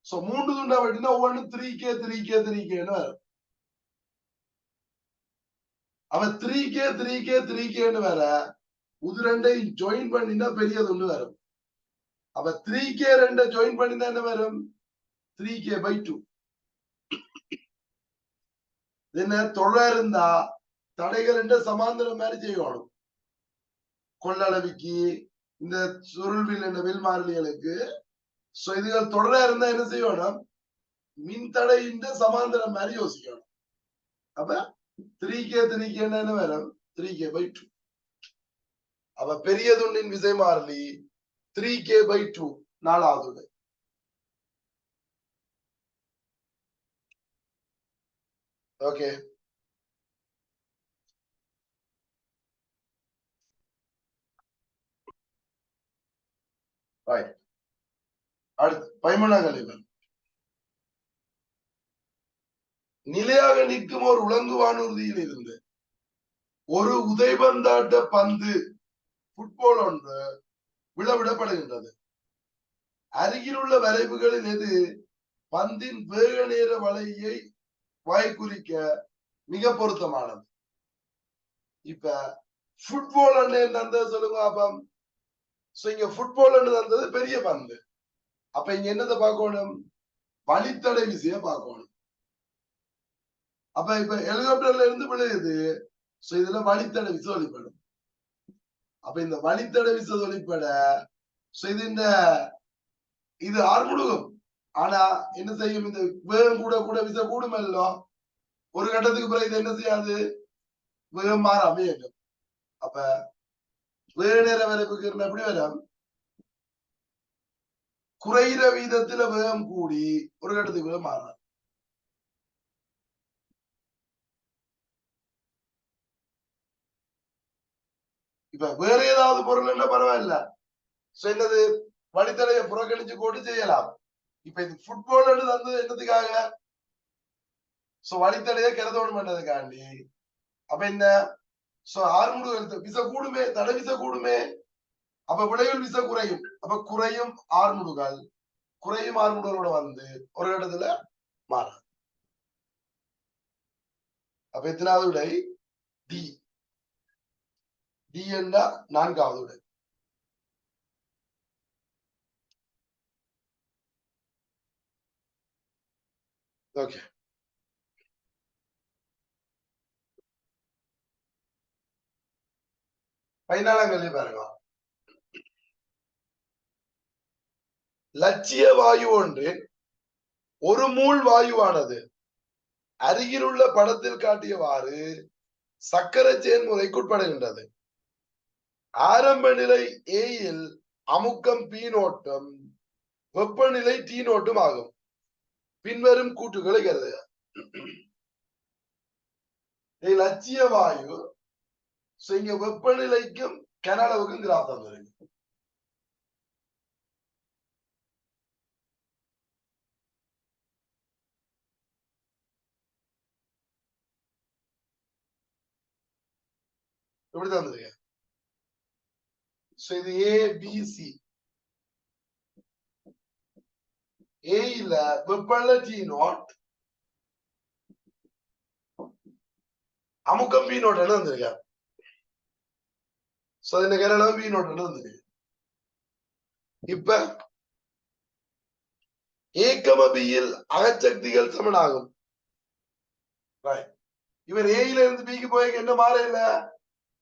சோ 3 துண்டா வெட்டினா ஒவ்வொன்று 3K 3K 3Kன்னு வரும். அவன் 3K 3K 3Kன்னு வர இது ரெண்டையும் ஜாயின் பண்ணினா பெரியது ஒண்ணு வரும். அப்ப 3K ரெண்டை ஜாயின் பண்ணினா என்ன வரும்? 3K/2. என்ன தொடர் இருந்தா தடைகள் என்ற சமாந்தரம் மாதிரி செய்யணும். கொள்ளளவிக்கு இந்த சுருள்வில் என்ற வில் மாறிலிகளுக்கு இதுகள் தொடரா இருந்தா என்ன செய்யணும்? மின்தடையின் சமாந்தரம் மாதிரி யோசிக்கணும். அப்ப 3K 3K என்ன வரும்? 3K/2. அப்ப பெரிய துண்டின் விசை மாறிலி 3K/2 4வது. ஓகே, அடுத்து 13ஆம் கேள்வி. நிலையாக நிற்கும் ஒரு உலங்கு வானூர்தியில் இருந்து ஒரு உதைபந்தாட்ட பந்து புட்பால் ஒன்று விழவிடப்படுகின்றது. அருகில் உள்ள வரைவுகளில் எது பந்தின் வேக நேர வலையை வாய்க்குறிக்க மிக பொருத்தமானது? இப்ப புட்பால் தந்தது சொல்லுங்க. அப்ப இங்க புட்பால் தந்தது பெரிய பந்து. அப்ப இங்க என்னத்தை பார்க்கணும்? வழித்தடை விசைய பார்க்கணும். அப்ப இப்ப ஹெலிகாப்டர்ல இருந்து விழுகுது. இதுல வழித்தடை விசை வெளிப்படும். அப்ப இந்த வழித்தடை விசை வெளிப்பட இது ஆர்முடுகும். ஆனா என்ன செய்யும்? இந்த வேகம் கூட கூட விசை கூடுமல்லோ. ஒரு கட்டத்துக்கு பிறகு இது என்ன செய்யாது? வேகம் மாற அமையும். அப்ப வேக நேர வரைப்புக்கு எப்படி வரும்? குறைகிற வீதத்துல வேகம் கூடி ஒரு கட்டத்துக்கு வேகம் மாறும். இப்ப வேற ஏதாவது பொருள் என்ன பரவாயில்ல. என்னது? வழித்தடைய புறக்கணிச்சு போட்டு செய்யலாம். இப்ப இது புட்பால் தந்தது என்னதுக்காக? வழித்தடைய கருதோணும் பண்ணதுக்காண்டி. அப்ப என்ன? ஆறுமுடு விசை கூடுமே, தடை விசை கூடுமே. அப்ப விளைவில் விசை குறையும். அப்ப குறையும் ஆறுமுடுகள். குறையும் ஆறுமுடுகளோட வந்து ஒரு இடத்துல மாறும். அப்ப எத்தனாவது விடை? டி. டி என்றா 4வது விடை. ஓகே, பதினாலாம் கேள்வி பாருங்க. லட்சிய வாயு ஒன்றின் ஒரு மூல் வாயுவானது அருகில் உள்ள படத்தில் காட்டியவாறு சக்கர செயல்முறைக்குட்படுகின்றது. ஆரம்ப நிலை ஏயில் அமுக்கம் பி நோட்டம், வெப்பநிலை டி நோட்டம் ஆகும். பின்வரும் கூற்றுகளை கருதுக. லட்சிய வாயு இங்க வெப்பநிலைக்கும் கனளவுக்கும் கிராஃப் தந்திருக்கு. எப்படி தந்திருக்க? இது ஏபிசி. ஏல வெப்பநிலை டி நோட், அமுக்கம் பி நோட் வந்திருக்க. இந்த கனளவு பி நோட் வந்திருக்கு. இப்ப ஏகம பியில் அகச்சக்திகள் சமனாகும். இவர் ஏயில இருந்து பிக்கு போய் என்ன மாற இல்ல?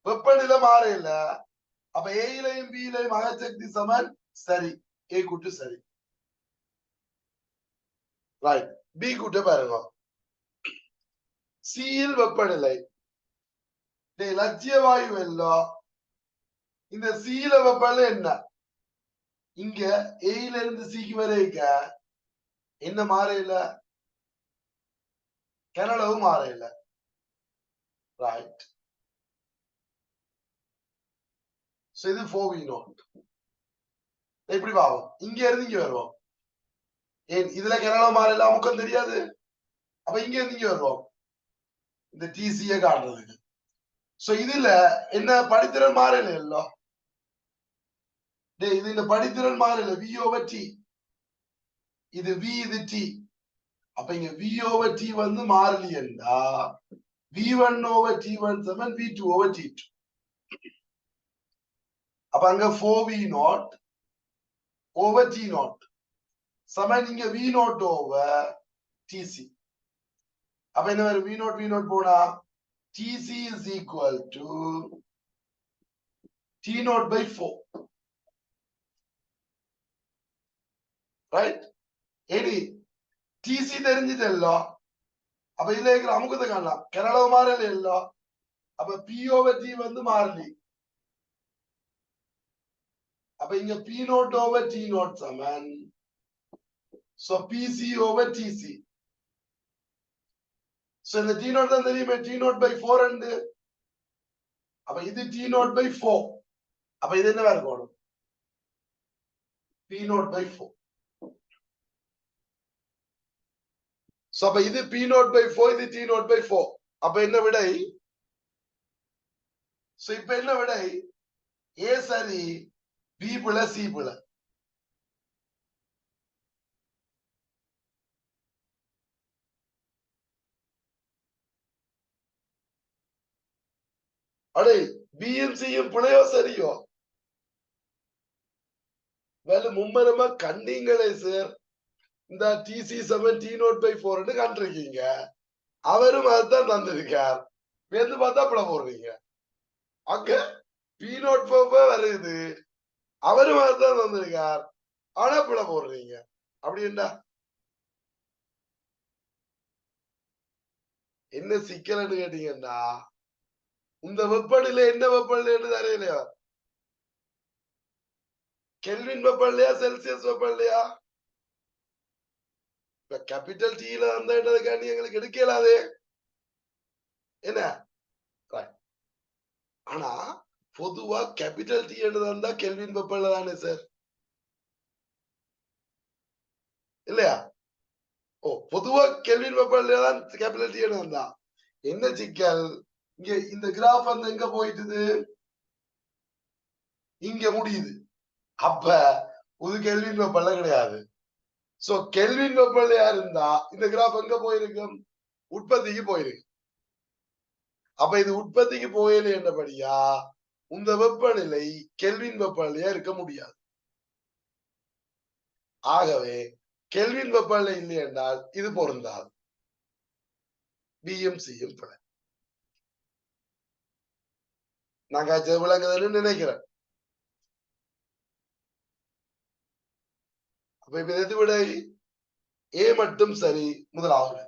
வெப்பநிலை மாற இல்ல. அப்ப ஏயிலையும் பியிலையும் அகச்சக்தி சமன். சரி, ஏ கூட்டு சரி. ரைட், பி கூட்ட பாருங்க. சியில் வெப்பநிலை லட்சிய வாயு எல்லாம் இந்த சீல வெப்பநிலை என்ன? இங்க ஏயில இருந்து சிக்கு வரைக்க என்ன மாற இல்ல? கனளவு மாற இல்ல. ரைட், இது 4V நோட். எப்படி பாவம்? இங்க இருந்து இங்க வருவோம். ஏன் இதுல கனளவு மாற இல்ல? அமுக்கம் தெரியாது. அப்ப இங்க இருந்து இங்க வருவோம் இந்த டிசிய காட்டுறதுக்கு. இதுல என்ன படித்திறன் மாறல இல்ல? இது இந்த படித்திறன் மாறல. வி ஓவர் டி இது v இது t. அப்ப இங்க v over t வந்து மாறிலி என்றா v1 over t1 சமன் v2 over t2. அப்ப அங்க 4v0 over t0 சமன் இங்க v0 over tc. அப்ப என்ன வரும்? v0 போனா tc is equal to t0 by 4. Right? ஏடி tc தெரிஞ்சிட்டല്ലോ. அப்ப இதுல இருக்கிற அமுகத்தை காணலாம். கனளவு மாறல இல்லோ. அப்ப p over t வந்து மாறலி. அப்ப இங்க p0 over t0 சமன் so pc over tc. so இந்த t0 தான் தெரியுமே, t0 by 4 and அப்ப இது t0 by 4. அப்ப இது என்னவா இருக்கணும்? p0 by 4. so அப்ப இது p0 by 4, இது t0 by 4. அப்ப என்ன விடை? so இப்ப என்ன விடை? a சரி, b plus c plus. அடே பியும் சியும் பிழையோ சரியோ? வேலை மும்மரமா கண்டீங்களே சார். இந்த டிசி 7 t0 by 4 கண்டிருக்கீங்க. அவரும் அதுதான் தந்திருக்கார். வேந்து பார்த்தா பிழை போடுறீங்க. அங்க p0 வருது, அவரும் அதுதான் தந்திருக்கார். ஆனா பிழை போடுறீங்க. அப்படி என்ன என்ன சிக்கல்னு கேட்டீங்கன்னா, இந்த வெப்பநிலை என்ன வெப்பநிலைன்னு தெரியலையா? கெல்வின் வெப்பநிலையா செல்சியஸ் வெப்பநிலையா? கேபிட்டல் டீல அந்த இடத்துக்காண்டி எங்களுக்கு எடுக்கலாதே என்ன. ஆனா பொதுவா கேபிட்டல் டி என்றதா கெல்வின் வெப்பநிலை தானே சார், இல்லையா? ஓ, பொதுவா கெல்வின் வெப்பநிலை தான் கேபிட்டல் டி என்றதா. என்ன சிக்கல்? இங்க இந்த கிராஃப் வந்து எங்க போயிட்டுது? இங்க முடியுது. அப்ப புது கெல்வின் வெப்பநிலை கிடையாது. சோ கெல்வின் வெப்பநிலையா இருந்தா இந்த கிராஃப் எங்க போயிருக்கும்? உற்பத்திக்கு போயிருக்கு. அப்ப இது உற்பத்திக்கு போயில என்றபடியா இந்த வெப்பநிலை கெல்வின் வெப்பநிலையா இருக்க முடியாது. ஆகவே கெல்வின் வெப்பநிலை இல்லை என்றால் இது பொருந்தாது. பிஎம்சியும் பிழை. நாங்க விளங்குதுன்னு நினைக்கிறேன். அப்ப இப்ப எது விடை? ஏ மட்டும் சரி முதலாவது.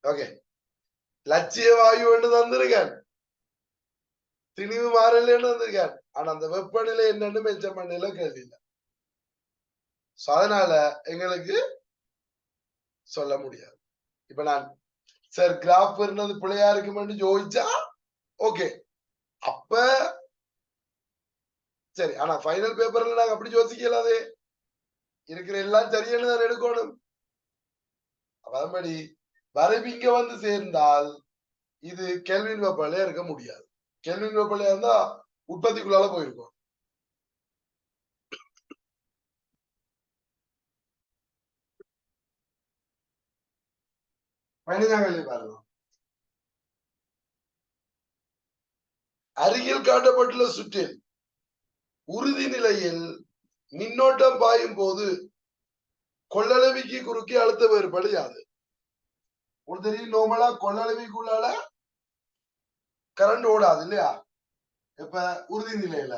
ஓகே, லட்சிய வாயு என்று தந்திருக்கேன், திணிவு மாறல தந்திருக்கேன். ஆனா அந்த வெப்பநிலை என்னன்னு மென்ஷன் பண்ணல, கேள்வி இல்லை. அதனால எங்களுக்கு சொல்ல முடியாது. இப்ப நான் சார் கிராஃப் இருந்தது பிள்ளையா இருக்குமென்னு யோசிச்சா ஓகே, அப்ப சரி. ஆனா ஃபைனல் பேப்பர்ல நாங்க அப்படி யோசிக்கலாதே, இருக்கிற எல்லாம் சரியான தான் எடுக்கணும். அதன்படி வரைவு இங்க வந்து சேர்ந்தால் இது கெல்வின் வெப்பநிலையா இருக்க முடியாது. கெல்வின் வெப்பநிலையா இருந்தா உற்பத்திக்குள்ளால போயிருக்கும். பாருங்க, அருகில் காட்டப்பட்டுள்ள சுற்றில் உறுதி நிலையில் மின்னோட்டம் பாயும் போது கொள்ளளவிக்கு குறுக்கே அழுத்த வேறுபாடு யாது? தெரியும், நோமலா கொள்ளளவிக்குள்ளால கரண்ட் ஓடாது இல்லையா? இப்ப உறுதி நிலையில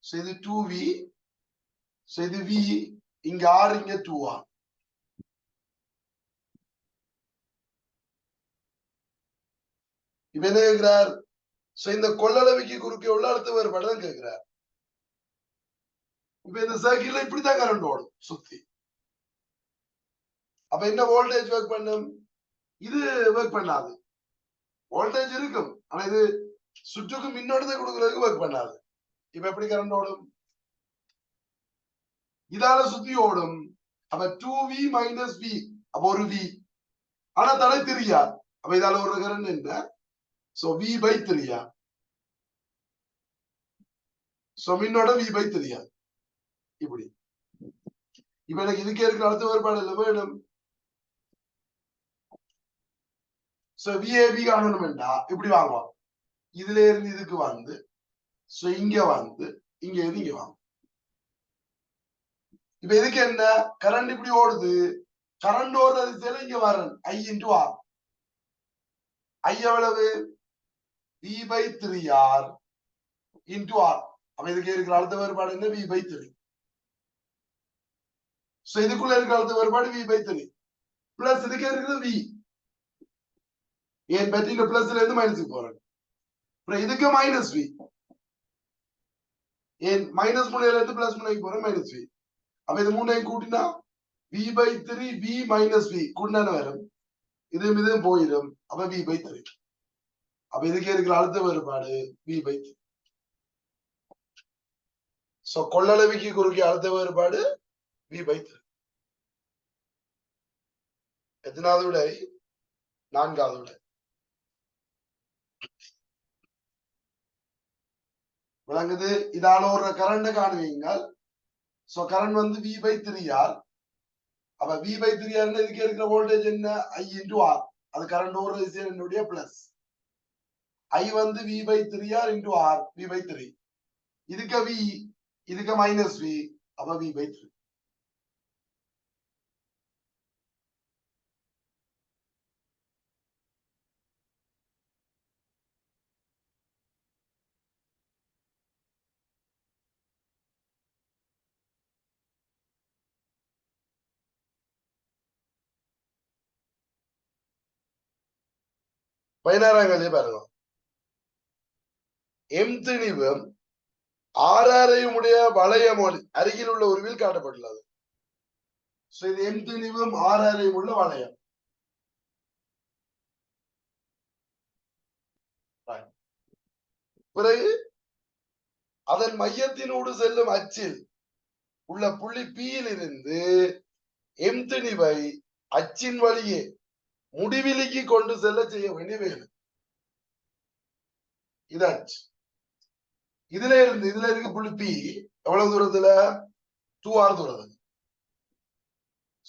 இது 2v, இது v, இங்க r, இங்க 2r. இப்ப என்ன கேட்கிறார்? இந்த கொள்ளளவிக்கு குறுக்கே உள்ள அழுத்த வேறுபாடு தான் கேட்கிறார். இப்ப இந்த சர்க்கிள்ல இப்படித்தான் கரண்ட் ஓடும் சுத்தி. அப்ப என்ன வோல்டேஜ் ஒர்க் பண்ணும்? இது ஒர்க் பண்ணாது. வோல்டேஜ் இருக்கும், ஆனா இது சுற்றுக்கு மின்னோட்டத்தை கொடுக்கறதுக்கு ஒர்க் பண்ணாது. இப்ப எப்படி கரண்ட் ஓடும்? இதால சுத்தி ஓடும். அப்ப 2v - v, அப்ப ஒரு v ஆனா தடை தெரியாது. அப்ப இதால ஒரு கரண்ட் என்ன? So V by 3. சோ மின்னோட V by 3. இப்படி இப்ப எனக்கு இதுக்கே இருக்கிற அடுத்த வேறுபாடு இல்லை வேணும். சோ VAB காணணும்டா இப்படி வாங்குவோம். இதுல இருந்து இதுக்கு வந்து சோ இங்க வந்து இங்க இருந்து இங்க வாங்க. இப்ப இதுக்கு என்ன கரண்ட் இப்படி ஓடுது. கரண்ட் ஓடுற திசையில இங்க வரணும் I into R. I எவ்வளவு V by 3R into R. அப்ப இதுக்கு இருக்கிற அடுத்த வேறுபாடு என்ன V by 3. சோ இதுக்குள்ள இருக்கிற அடுத்த வேறுபாடு V by 3 பிளஸ் இதுக்கு இருக்கிறது V. ஏன் பற்றின பிளஸ்ல இருந்து மைனஸுக்கு போறேன். அப்புறம் இதுக்கு மைனஸ் V. ஏன் மைனஸ் முனையில இருந்து பிளஸ் முனைக்கு போறேன் மைனஸ் V. அப்ப இது மூணையும் கூட்டினா V by 3 V minus V கூட்டினான வரும். இதுவும் போயிடும். அப்ப V by 3. அப்ப இதுக்கு இருக்கிற அடுத்த வேறுபாடு V by 3. சோ கொள்ளளவிக்கு குறுக்கே அடுத்த வேறுபாடு V by 3. எத்தனாவது விடை? 4வது விடை. விளங்குது? இதால ஒரு கரண்ட் காணுவீங்க. சோ கரண்ட் வந்து V by 3R. அப்ப V by 3R இதுக்கு இருக்கிற வோல்டேஜ் என்ன? I into R. அது கரண்ட் ஓடுற திசையினுடைய பிளஸ். I வந்து V by 3R into R V by 3. இதுக்கு V இதுக்கு மைனஸ் V. அப்ப V by 3. பதினாறாம் பாருங்க. எம் திணிவும் ஆறாரையும் உடைய வளையம் அருகில் உள்ள உருவில் காட்டப்பட்டுள்ளது. இது எம் திணிவும் ஆறாரையும் உள்ள வளையம். பிறகு அதன் மையத்தினோடு செல்லும் அச்சில் உள்ள புள்ளி Pயில் இருந்து எம் திணிவை அச்சின் வழியே முடிவிலிக்கு கொண்டு செல்ல செய்ய வேண்டிய வேலை. இதாச்சு. இதுல இருக்க புள்ளி P எவ்வளவு தூரத்துல? 2R தூரத்துல.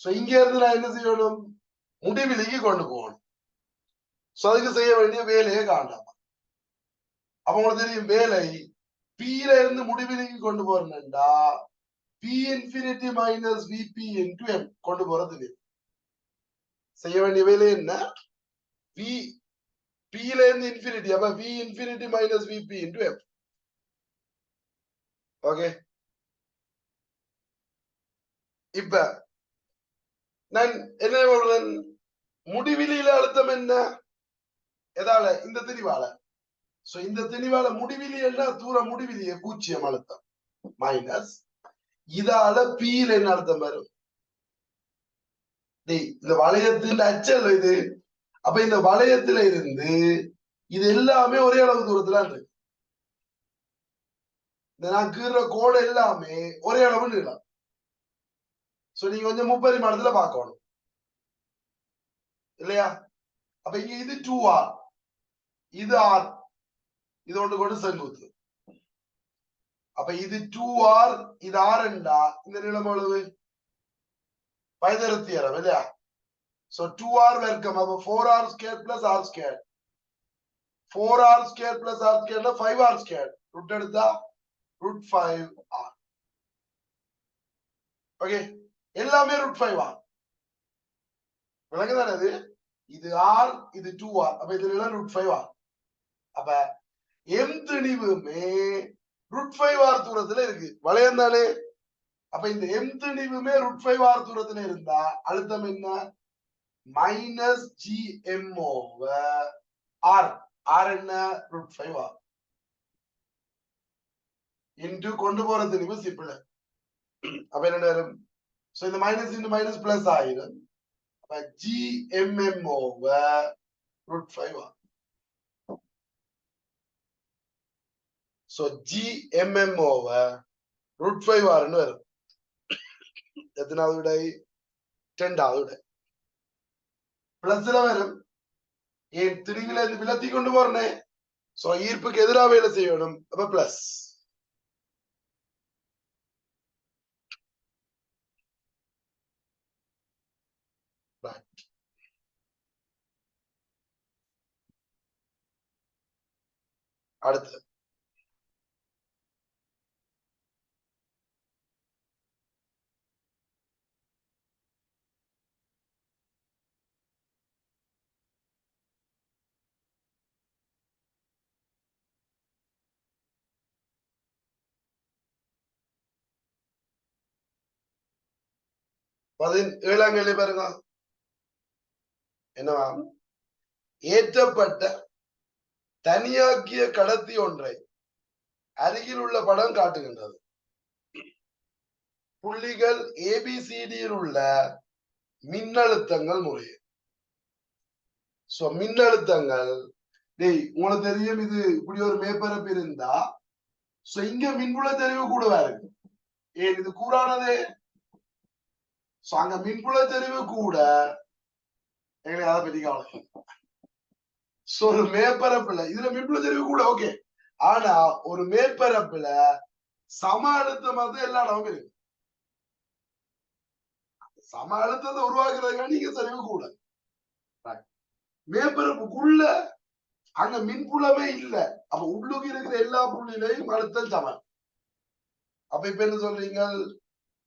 சோ இங்க இருந்து நான் என்ன செய்யணும்? முடிவிலிக்கு கொண்டு போகணும். சோ அதுக்கு செய்ய வேண்டிய வேலையை காண்டாம. அப்ப உங்களுக்கு தெரியும் வேலை Pல இருந்து முடிவிலிக்கு கொண்டு போறேன்டா P infinity minus VP into M கொண்டு போறது. செய்ய வேண்டிய வேலை என்ன? Pல இருந்து இன்ஃபினிட்டி. அப்ப V infinity minus VP into M. Okay. இப்ப நான் என்ன சொல்றேன்? முடிவிலியில அழுத்தம் என்ன? எதால? இந்த திணிவால. சோ இந்த திணிவால முடிவிலி என்ன? தூர முடிவிலிய 0 அழுத்தம் மைனஸ் இதால Pல என்ன அழுத்தம் வரும்? இந்த வளையத்தின் அச்சல் இது. அப்ப இந்த வளையத்துல இருந்து இது எல்லாமே ஒரே அளவு தூரத்துல இருக்கு. நான் கீற கோடு எல்லாமே ஒரே அளவு நீளம். சோ நீங்க கொஞ்சம் முப்பரிமாணத்துல பார்க்கணும் இல்லையா? அப்ப இங்க இது 2R இது R இது ஒன்று கொண்டு செங்குத்து. அப்ப இது 2R இது R என்றா இந்த நீளம் எவ்வளவு? பைதரத்தியரம் இல்லையா? சோ 2R வர்க்கம். அப்ப 4R square plus R square. 4R square plus R ஸ்கொயர்னா 5R ஸ்கொயர். ரூட் எடுத்தா √5R. ஓகே. எல்லாமே √5R. விளங்குதானே? அது இது R இது 2R. அப்ப இதுல எல்லாம் √5R. அப்ப எம் திணிவுமே √5R தூரத்துல இருக்கு. வளையம் தானே? அப்ப இந்த எம் திணிவுமே √5R தூரத்துல இருந்தா அழுத்தம் என்ன? Minus GM over R. R என்ன? √5R. இன்டு கொண்டு போற திணிவு சிம்பிள். அப்ப என்ன வரும்? சோ இந்த மைனஸ் இன்டு மைனஸ் பிளஸ் ஆயிரும். அப்ப GMM over √5R. So GMM over √5R வரும். எத்தனாவது விடை? 10வது விடை. பிளஸ்ல வரும். ஏன் திரிவில இருந்து விலத்தி கொண்டு போறேன். சோ ஈர்ப்புக்கு எதிராக வேலை செய்யணும். அப்ப பிளஸ். அடுத்து ஏழாம் கேள்வி பாருங்க. என்னவா? ஏற்றப்பட்ட தனியாக்கிய கடத்தி ஒன்றை அருகில் உள்ள படம் காட்டுகின்றது. புள்ளிகள் ஏபிசிடியில் உள்ள மின்னழுத்தங்கள் முறையே. சோ மின்னழுத்தங்கள் உங்களுக்கு தெரியும். இது இப்படி ஒரு மேற்பரப்பு இருந்தா சோ இங்க மின்புல தெரிவு கூடவா இருக்கு. ஏன் இது கூறானதே. சோ அங்க மின்புல தெரிவு கூட எங்களை அதை பத்தி கவலை. சோ ஒரு மேற்பரப்புல இதுல மின்புல தெரிவு கூட ஓகே. ஆனா ஒரு மேற்பரப்புல சம அழுத்தமா தான் எல்லா இடமும் இருக்கு. சம அழுத்தத்தை உருவாக்குறதுக்காக நீங்க தெரிவு கூட மேற்பரப்புக்குள்ள அங்க மின்புலமே இல்ல. அப்ப உள்ளுக்கு இருக்கிற எல்லா புள்ளிலையும் அழுத்தம் சமம். அப்ப இப்ப என்ன சொல்றீங்க?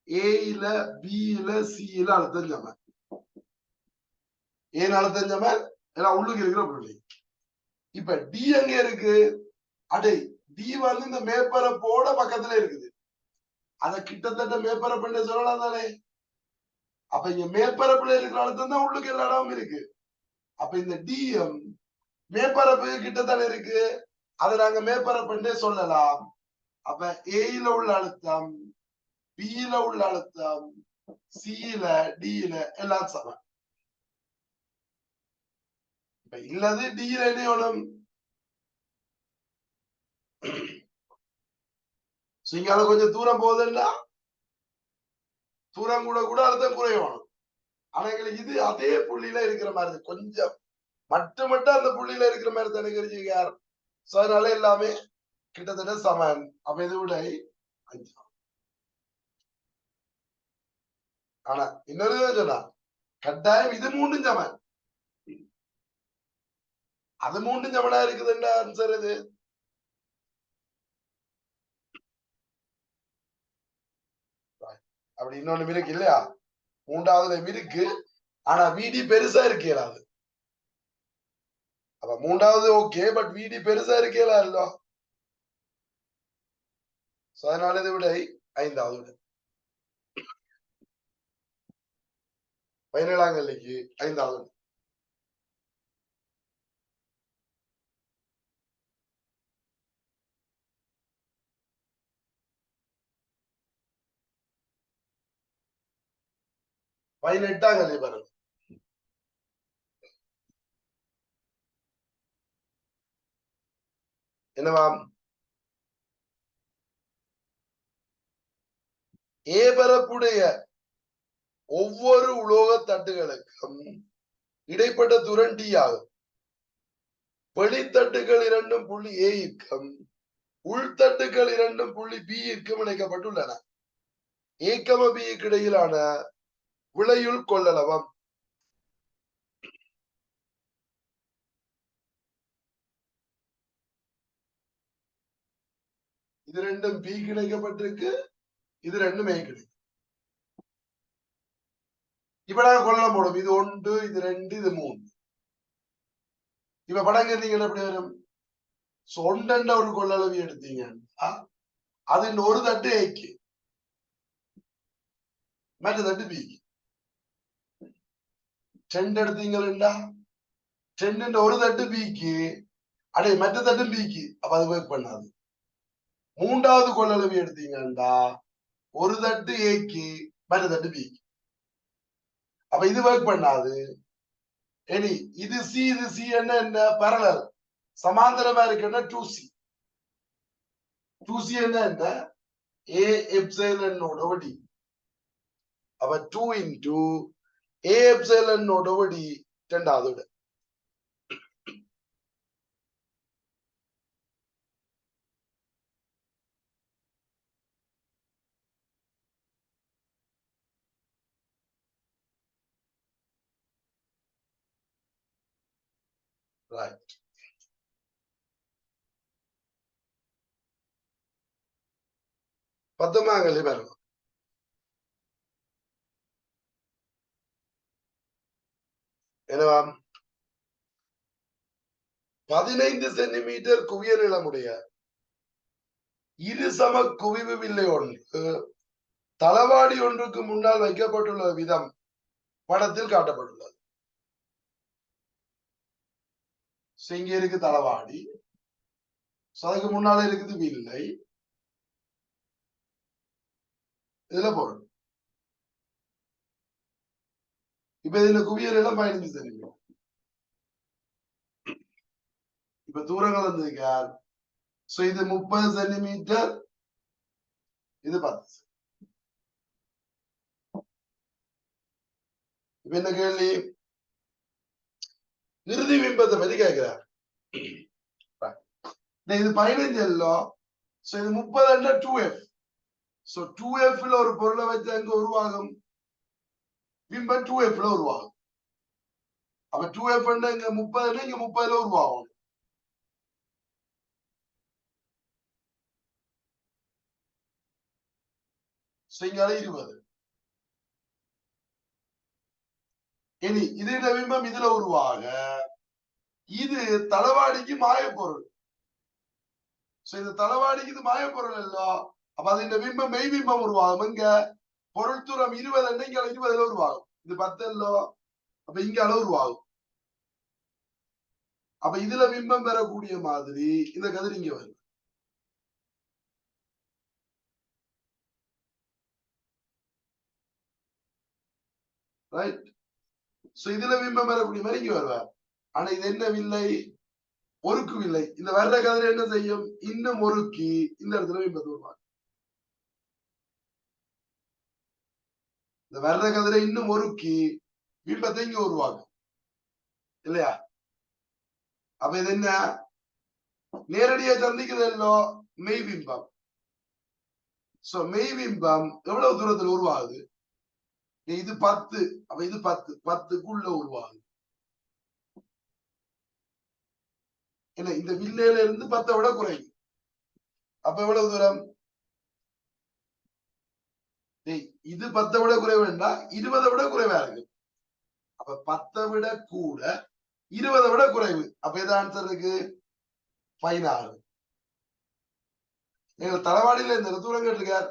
ஏல பில சில அழுத்தம் சமம். ஏன் அழுத்தம் சமம்? ஏன்னா உள்ளுக்கு இருக்கிற புள்ளி. இப்ப டி எங்க இருக்கு? அடே டி வந்து இந்த மேற்பரப்போட பக்கத்துல இருக்குது. அத கிட்டத்தட்ட மேற்பரப்பு சொல்லலாம் தானே. அப்ப இங்க மேற்பரப்புல இருக்கிற அழுத்தம் தான் உள்ளுக்கு எல்லா இடமும் இருக்கு. அப்ப இந்த டிஎம் மேற்பரப்பு கிட்டத்தட்ட இருக்கு. அதை நாங்க மேற்பரப்புன்னே சொல்லலாம். அப்ப ஏல உள்ள அழுத்தம், பில உள்ள அழுத்தம், சில டில எல்லாம் சமம். இப்ப இல்லது டில என்ன சிங்கால கொஞ்சம் தூரம் போகுதுன்னா தூரம் கூட கூட அழுத்தம் குறையணும். ஆனா எங்களுக்கு இது அதே புள்ளியில இருக்கிற மாதிரி கொஞ்சம் மட்டும் அந்த புள்ளியில இருக்கிற மாதிரி தானே தெரிஞ்சுக்கார். சோ அதனால எல்லாமே கிட்டத்தட்ட சமன். அப்ப இது விட 5. ஆனா இன்னொரு சொன்னா கட்டாயம் இது மூன்றும் சமன். அது மூன்றும் சமனா இருக்குதுன்னு ஆன்சர் இது. அப்படி இன்னொன்னு இருக்கு இல்லையா? மூன்றாவதுல இருக்கு. ஆனா விடி பெருசா இருக்கலாது. அப்ப மூன்றாவது ஓகே. பட் விடி பெருசா இருக்கலா இல்ல. அதனால இதை விட 5வது விட 17ஆம் கேள்விக்கு 5வது. பதினெட்டாம் கேள்வி பாருங்க. என்னவாம்? ஏபரப்புடைய ஒவ்வொரு உலோக தட்டுகளுக்கும் இடைப்பட்ட தூரம் டி ஆகும். வெளித்தட்டுகள் இரண்டும் புள்ளி ஏ இற்கும் உள்தட்டுகள் இரண்டும் புள்ளி பி இற்கும் இணைக்கப்பட்டுள்ளன. ஏக்கம பிக்கு இடையிலான விளையுள் கொள்ளளவம். இது ரெண்டும் பி கிடைக்கப்பட்டிருக்கு. இது ரெண்டும் ஏ கிடைக்கும். இப்ப நாங்க கொள்ளளம் போடும். இது 1, இது 2, இது 3. இப்ப படம் கேட்டீங்கன்னா எப்படி வரும்? சொண்ட ஒரு கொள்ளளவு எடுத்தீங்க. அது ஒரு தட்டு ஏக்கு, மற்ற தட்டு பிக்கு. 2 எடுத்தீங்களா? 2 ஒரு தட்டு பிக்கு, அடே மற்ற தட்டு பிக்கு. அப்ப அது ஒர்க் பண்ணாது. மூன்றாவது கொள்ளளவு எடுத்தீங்கன்னா ஒரு தட்டு ஏக்கு, மற்ற தட்டு பிக்கு. அப்ப இது ஒர்க் பண்ணாது. இனி இது சி, இது சி என்ன பரலல் சமாந்தரமா இருக்குன்னா 2C. 2C என்ன ஏ எப்சிலனோட வடி. அப்ப 2 into A எப்சிலனோட வடி இரண்டாவது விட. ரைட். பத்தொன்பதாம் பாருங்க. என்னவா 15 சென்டிமீட்டர் குவிய நிலமுடைய இரு சம குவிவு வில்லை ஒன்று தளவாடி ஒன்றுக்கு முன்னால் வைக்கப்பட்டுள்ள விதம் படத்தில் காட்டப்பட்டுள்ளது. இங்க இருக்கு தளவாடி, அதுக்கு முன்னால இருக்குது வில்லை, இதுல பொருள். இப்ப இதுல குவியல் எல்லாம் 15 சென்டிமீட்டர். இப்ப தூரங்கள் வந்திருக்கார். இது 30 சென்டிமீட்டர், இது 10. இப்ப என்ன கேள்வி? இறுதி பிம்பத்தை பத்தி கேட்கிறார். இது 15 எல்லோ, இது 30 2f. 2f ஒரு பொருளை வச்சு அங்க உருவாகும் பிம்பம் 2f உருவாகும். அப்ப 2f இங்க 30 இங்க 30 உருவாகும். இங்கால 20. இனி இதுல பிம்பம் இதுல உருவாக இது தளவாடிக்கு மாயப்பொருள். இது தளவாடிக்கு இது மாயப்பொருள் இல்லோ. அப்ப அது இந்த பிம்பம் மெய் பிம்பம் உருவாகும். இங்க பொருள் தூரம் 20 இங்க 20 உருவாகும். இது 10 இல்லோ, அப்ப இங்க அளவு உருவாகும். அப்ப இதுல பிம்பம் பெறக்கூடிய மாதிரி இந்த கதிர் இங்க வரும். ரைட். இதுல பிம்பம் பெறக்கூடிய மாதிரி இங்க வருவார். ஆனா இது என்ன வில்லை? ஒருக்கு வில்லை. இந்த வர்ற கதிர் என்ன செய்யும்? இன்னும் ஒருக்கி இந்த இடத்துல பிம்பத்தை உருவாக்கும். இந்த வர்ற கதிரை இன்னும் ஒருக்கி பிம்பத்தை இங்க உருவாக்கும் இல்லையா? அப்ப இது என்ன? நேரடியா சந்திக்கிறதோ மெய் பிம்பம். மெய் பிம்பம் எவ்வளவு தூரத்தில் உருவாகுது? இது 10. அப்ப இது 10க்குள்ள உருவாகுது. என்ன, இந்த வில்லையில இருந்து 10 விட குறைவு. அப்ப எவ்வளவு தூரம்? இது 10 விட குறைவுன்னா 20 விட குறைவா இருக்கு. அப்ப 10 விட கூட 20 விட குறைவு. அப்ப எது ஆன்சர் இருக்கு? 16. நீங்கள் தளவாடியில இந்த தூரம் கேட்டிருக்கார்.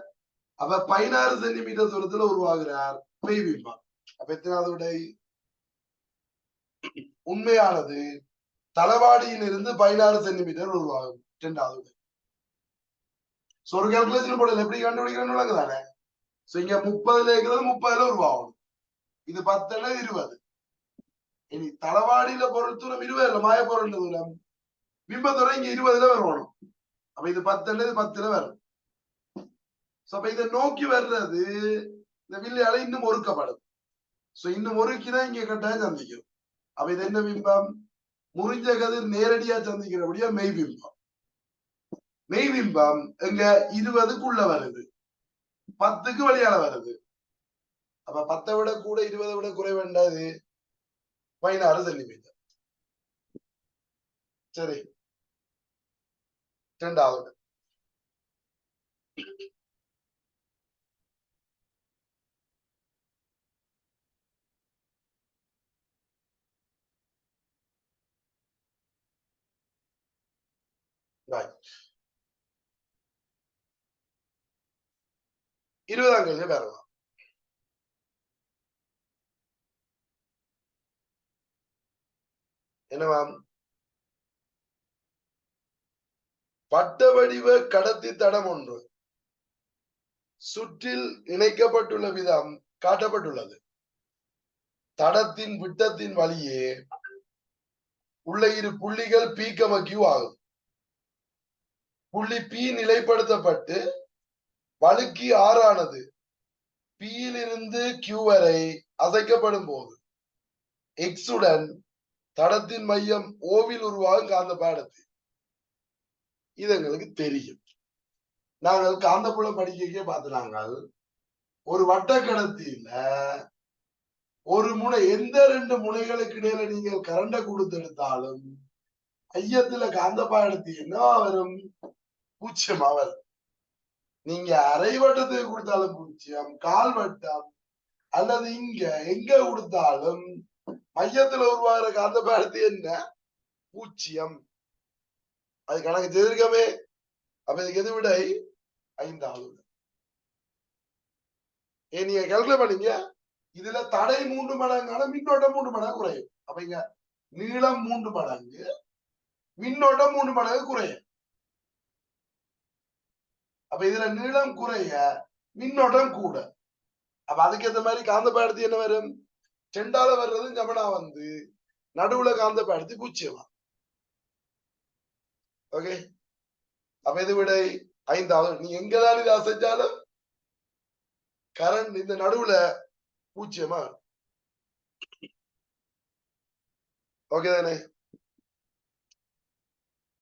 அப்ப 16 சென்டிமீட்டர் தூரத்துல உருவாகிறார் மெய் பிம்பம். அப்ப எத்தனாவது விடை? உண்மையானது தளவாடியில் இருந்து 16 சென்டிமீட்டர் உருவாகும். இரண்டாவது விடை. ஒரு கால்குலேஷன் போடல, எப்படி கண்டுபிடிக்கிறேன்னு தானே. இங்க 30 இருக்கிறது 30 உருவாகும். இது 10 20. இனி தளவாடியில பொருள் தூரம் 20 இல்ல, மாய பொருள் தூரம் பிம்பத்தூரம் இங்க 20 வரணும். அப்ப இது 10 இது 10 வரும். அப்ப இதை நோக்கி வர்றது இந்த வில்லையால இன்னும் ஒருக்கப்படும். இன்னும் ஒருக்கிதான் இங்க கட்டாயம் சந்திக்கும். அப்ப இது என்ன பிம்பம்? முறிஞ்ச கதிர் நேரடியா சந்திக்கிறபடியா மெய் பிம்பம். மெய் பிம்பம் எங்க 20க்குள்ள வருது, 10க்கு வழியால வருது. அப்ப 10 விட கூட 20 விட குறை வேண்டாது 16 சென்டிமீட்டர். சரி, இரண்டாவது. Right. 20ஆம் கேள்வி பாருங்க. என்னவா? வட்ட வடிவ கடத்தி தடம் ஒன்று சுற்றில் இணைக்கப்பட்டுள்ள விதம் காட்டப்பட்டுள்ளது. தடத்தின் விட்டத்தின் வழியே உள்ள இரு புள்ளிகள் P, Q ஆகும். புள்ளி P நிலைப்படுத்தப்பட்டு வழுக்கி R ஆனது P யிலிருந்து Q வரை அசைக்கப்படும் போது X உடன் தடத்தின் மையம் ஓவில் உருவாகும் காந்த பாடத்தை இது எங்களுக்கு தெரியும். நாங்கள் காந்தப்புலம் படிக்க பார்த்துனாங்க. ஒரு வட்டக்கடத்தில ஒரு முனை எந்த ரெண்டு முனைகளுக்கு இடையில நீங்கள் கரண்ட கொடுத்து எடுத்தாலும் மையத்துல காந்தப்பாடத்தி என்ன வரும்? பூஜ்ஜியமா வரும். நீங்க அரை வட்டத்துக்கு கொடுத்தாலும் பூஜ்ஜியம், கால் வட்டம் அல்லது இங்க எங்க கொடுத்தாலும் மையத்துல உருவாகிற காந்தப்பாடத்தி என்ன? பூஜ்ஜியம். அது கணக்கு தெரிஞ்சிருக்கவே. அப்ப இதுக்கு எது விடை? 5வது. நீங்க கால்குலேட் பண்ணீங்க. இதுல தடை 3 மடங்கான மின்னோட்டம் 3 மடங்கு குறையும். அப்ப இங்க நீளம் 3 மடங்கு, மின்னோட்டம் 3 மடங்கு குறையும். அப்ப இதுல நீளம் குறைய, மின்னோட்டம் கூட. அப்ப அதுக்கு ஏத்த மாதிரி காந்தப்பாடத்தி என்ன வரும்? செண்டால வர்றது ஜமனா வந்து நடுவுல காந்தப்பாடத்தி பூஜ்ஜியமா. ஓகே. அப்ப இது விடை 5வது. நீ எங்கதான் இதை அசைச்சாலும் கரண்ட் இந்த நடுவுல பூஜ்ஜியமா. ஓகே தானே?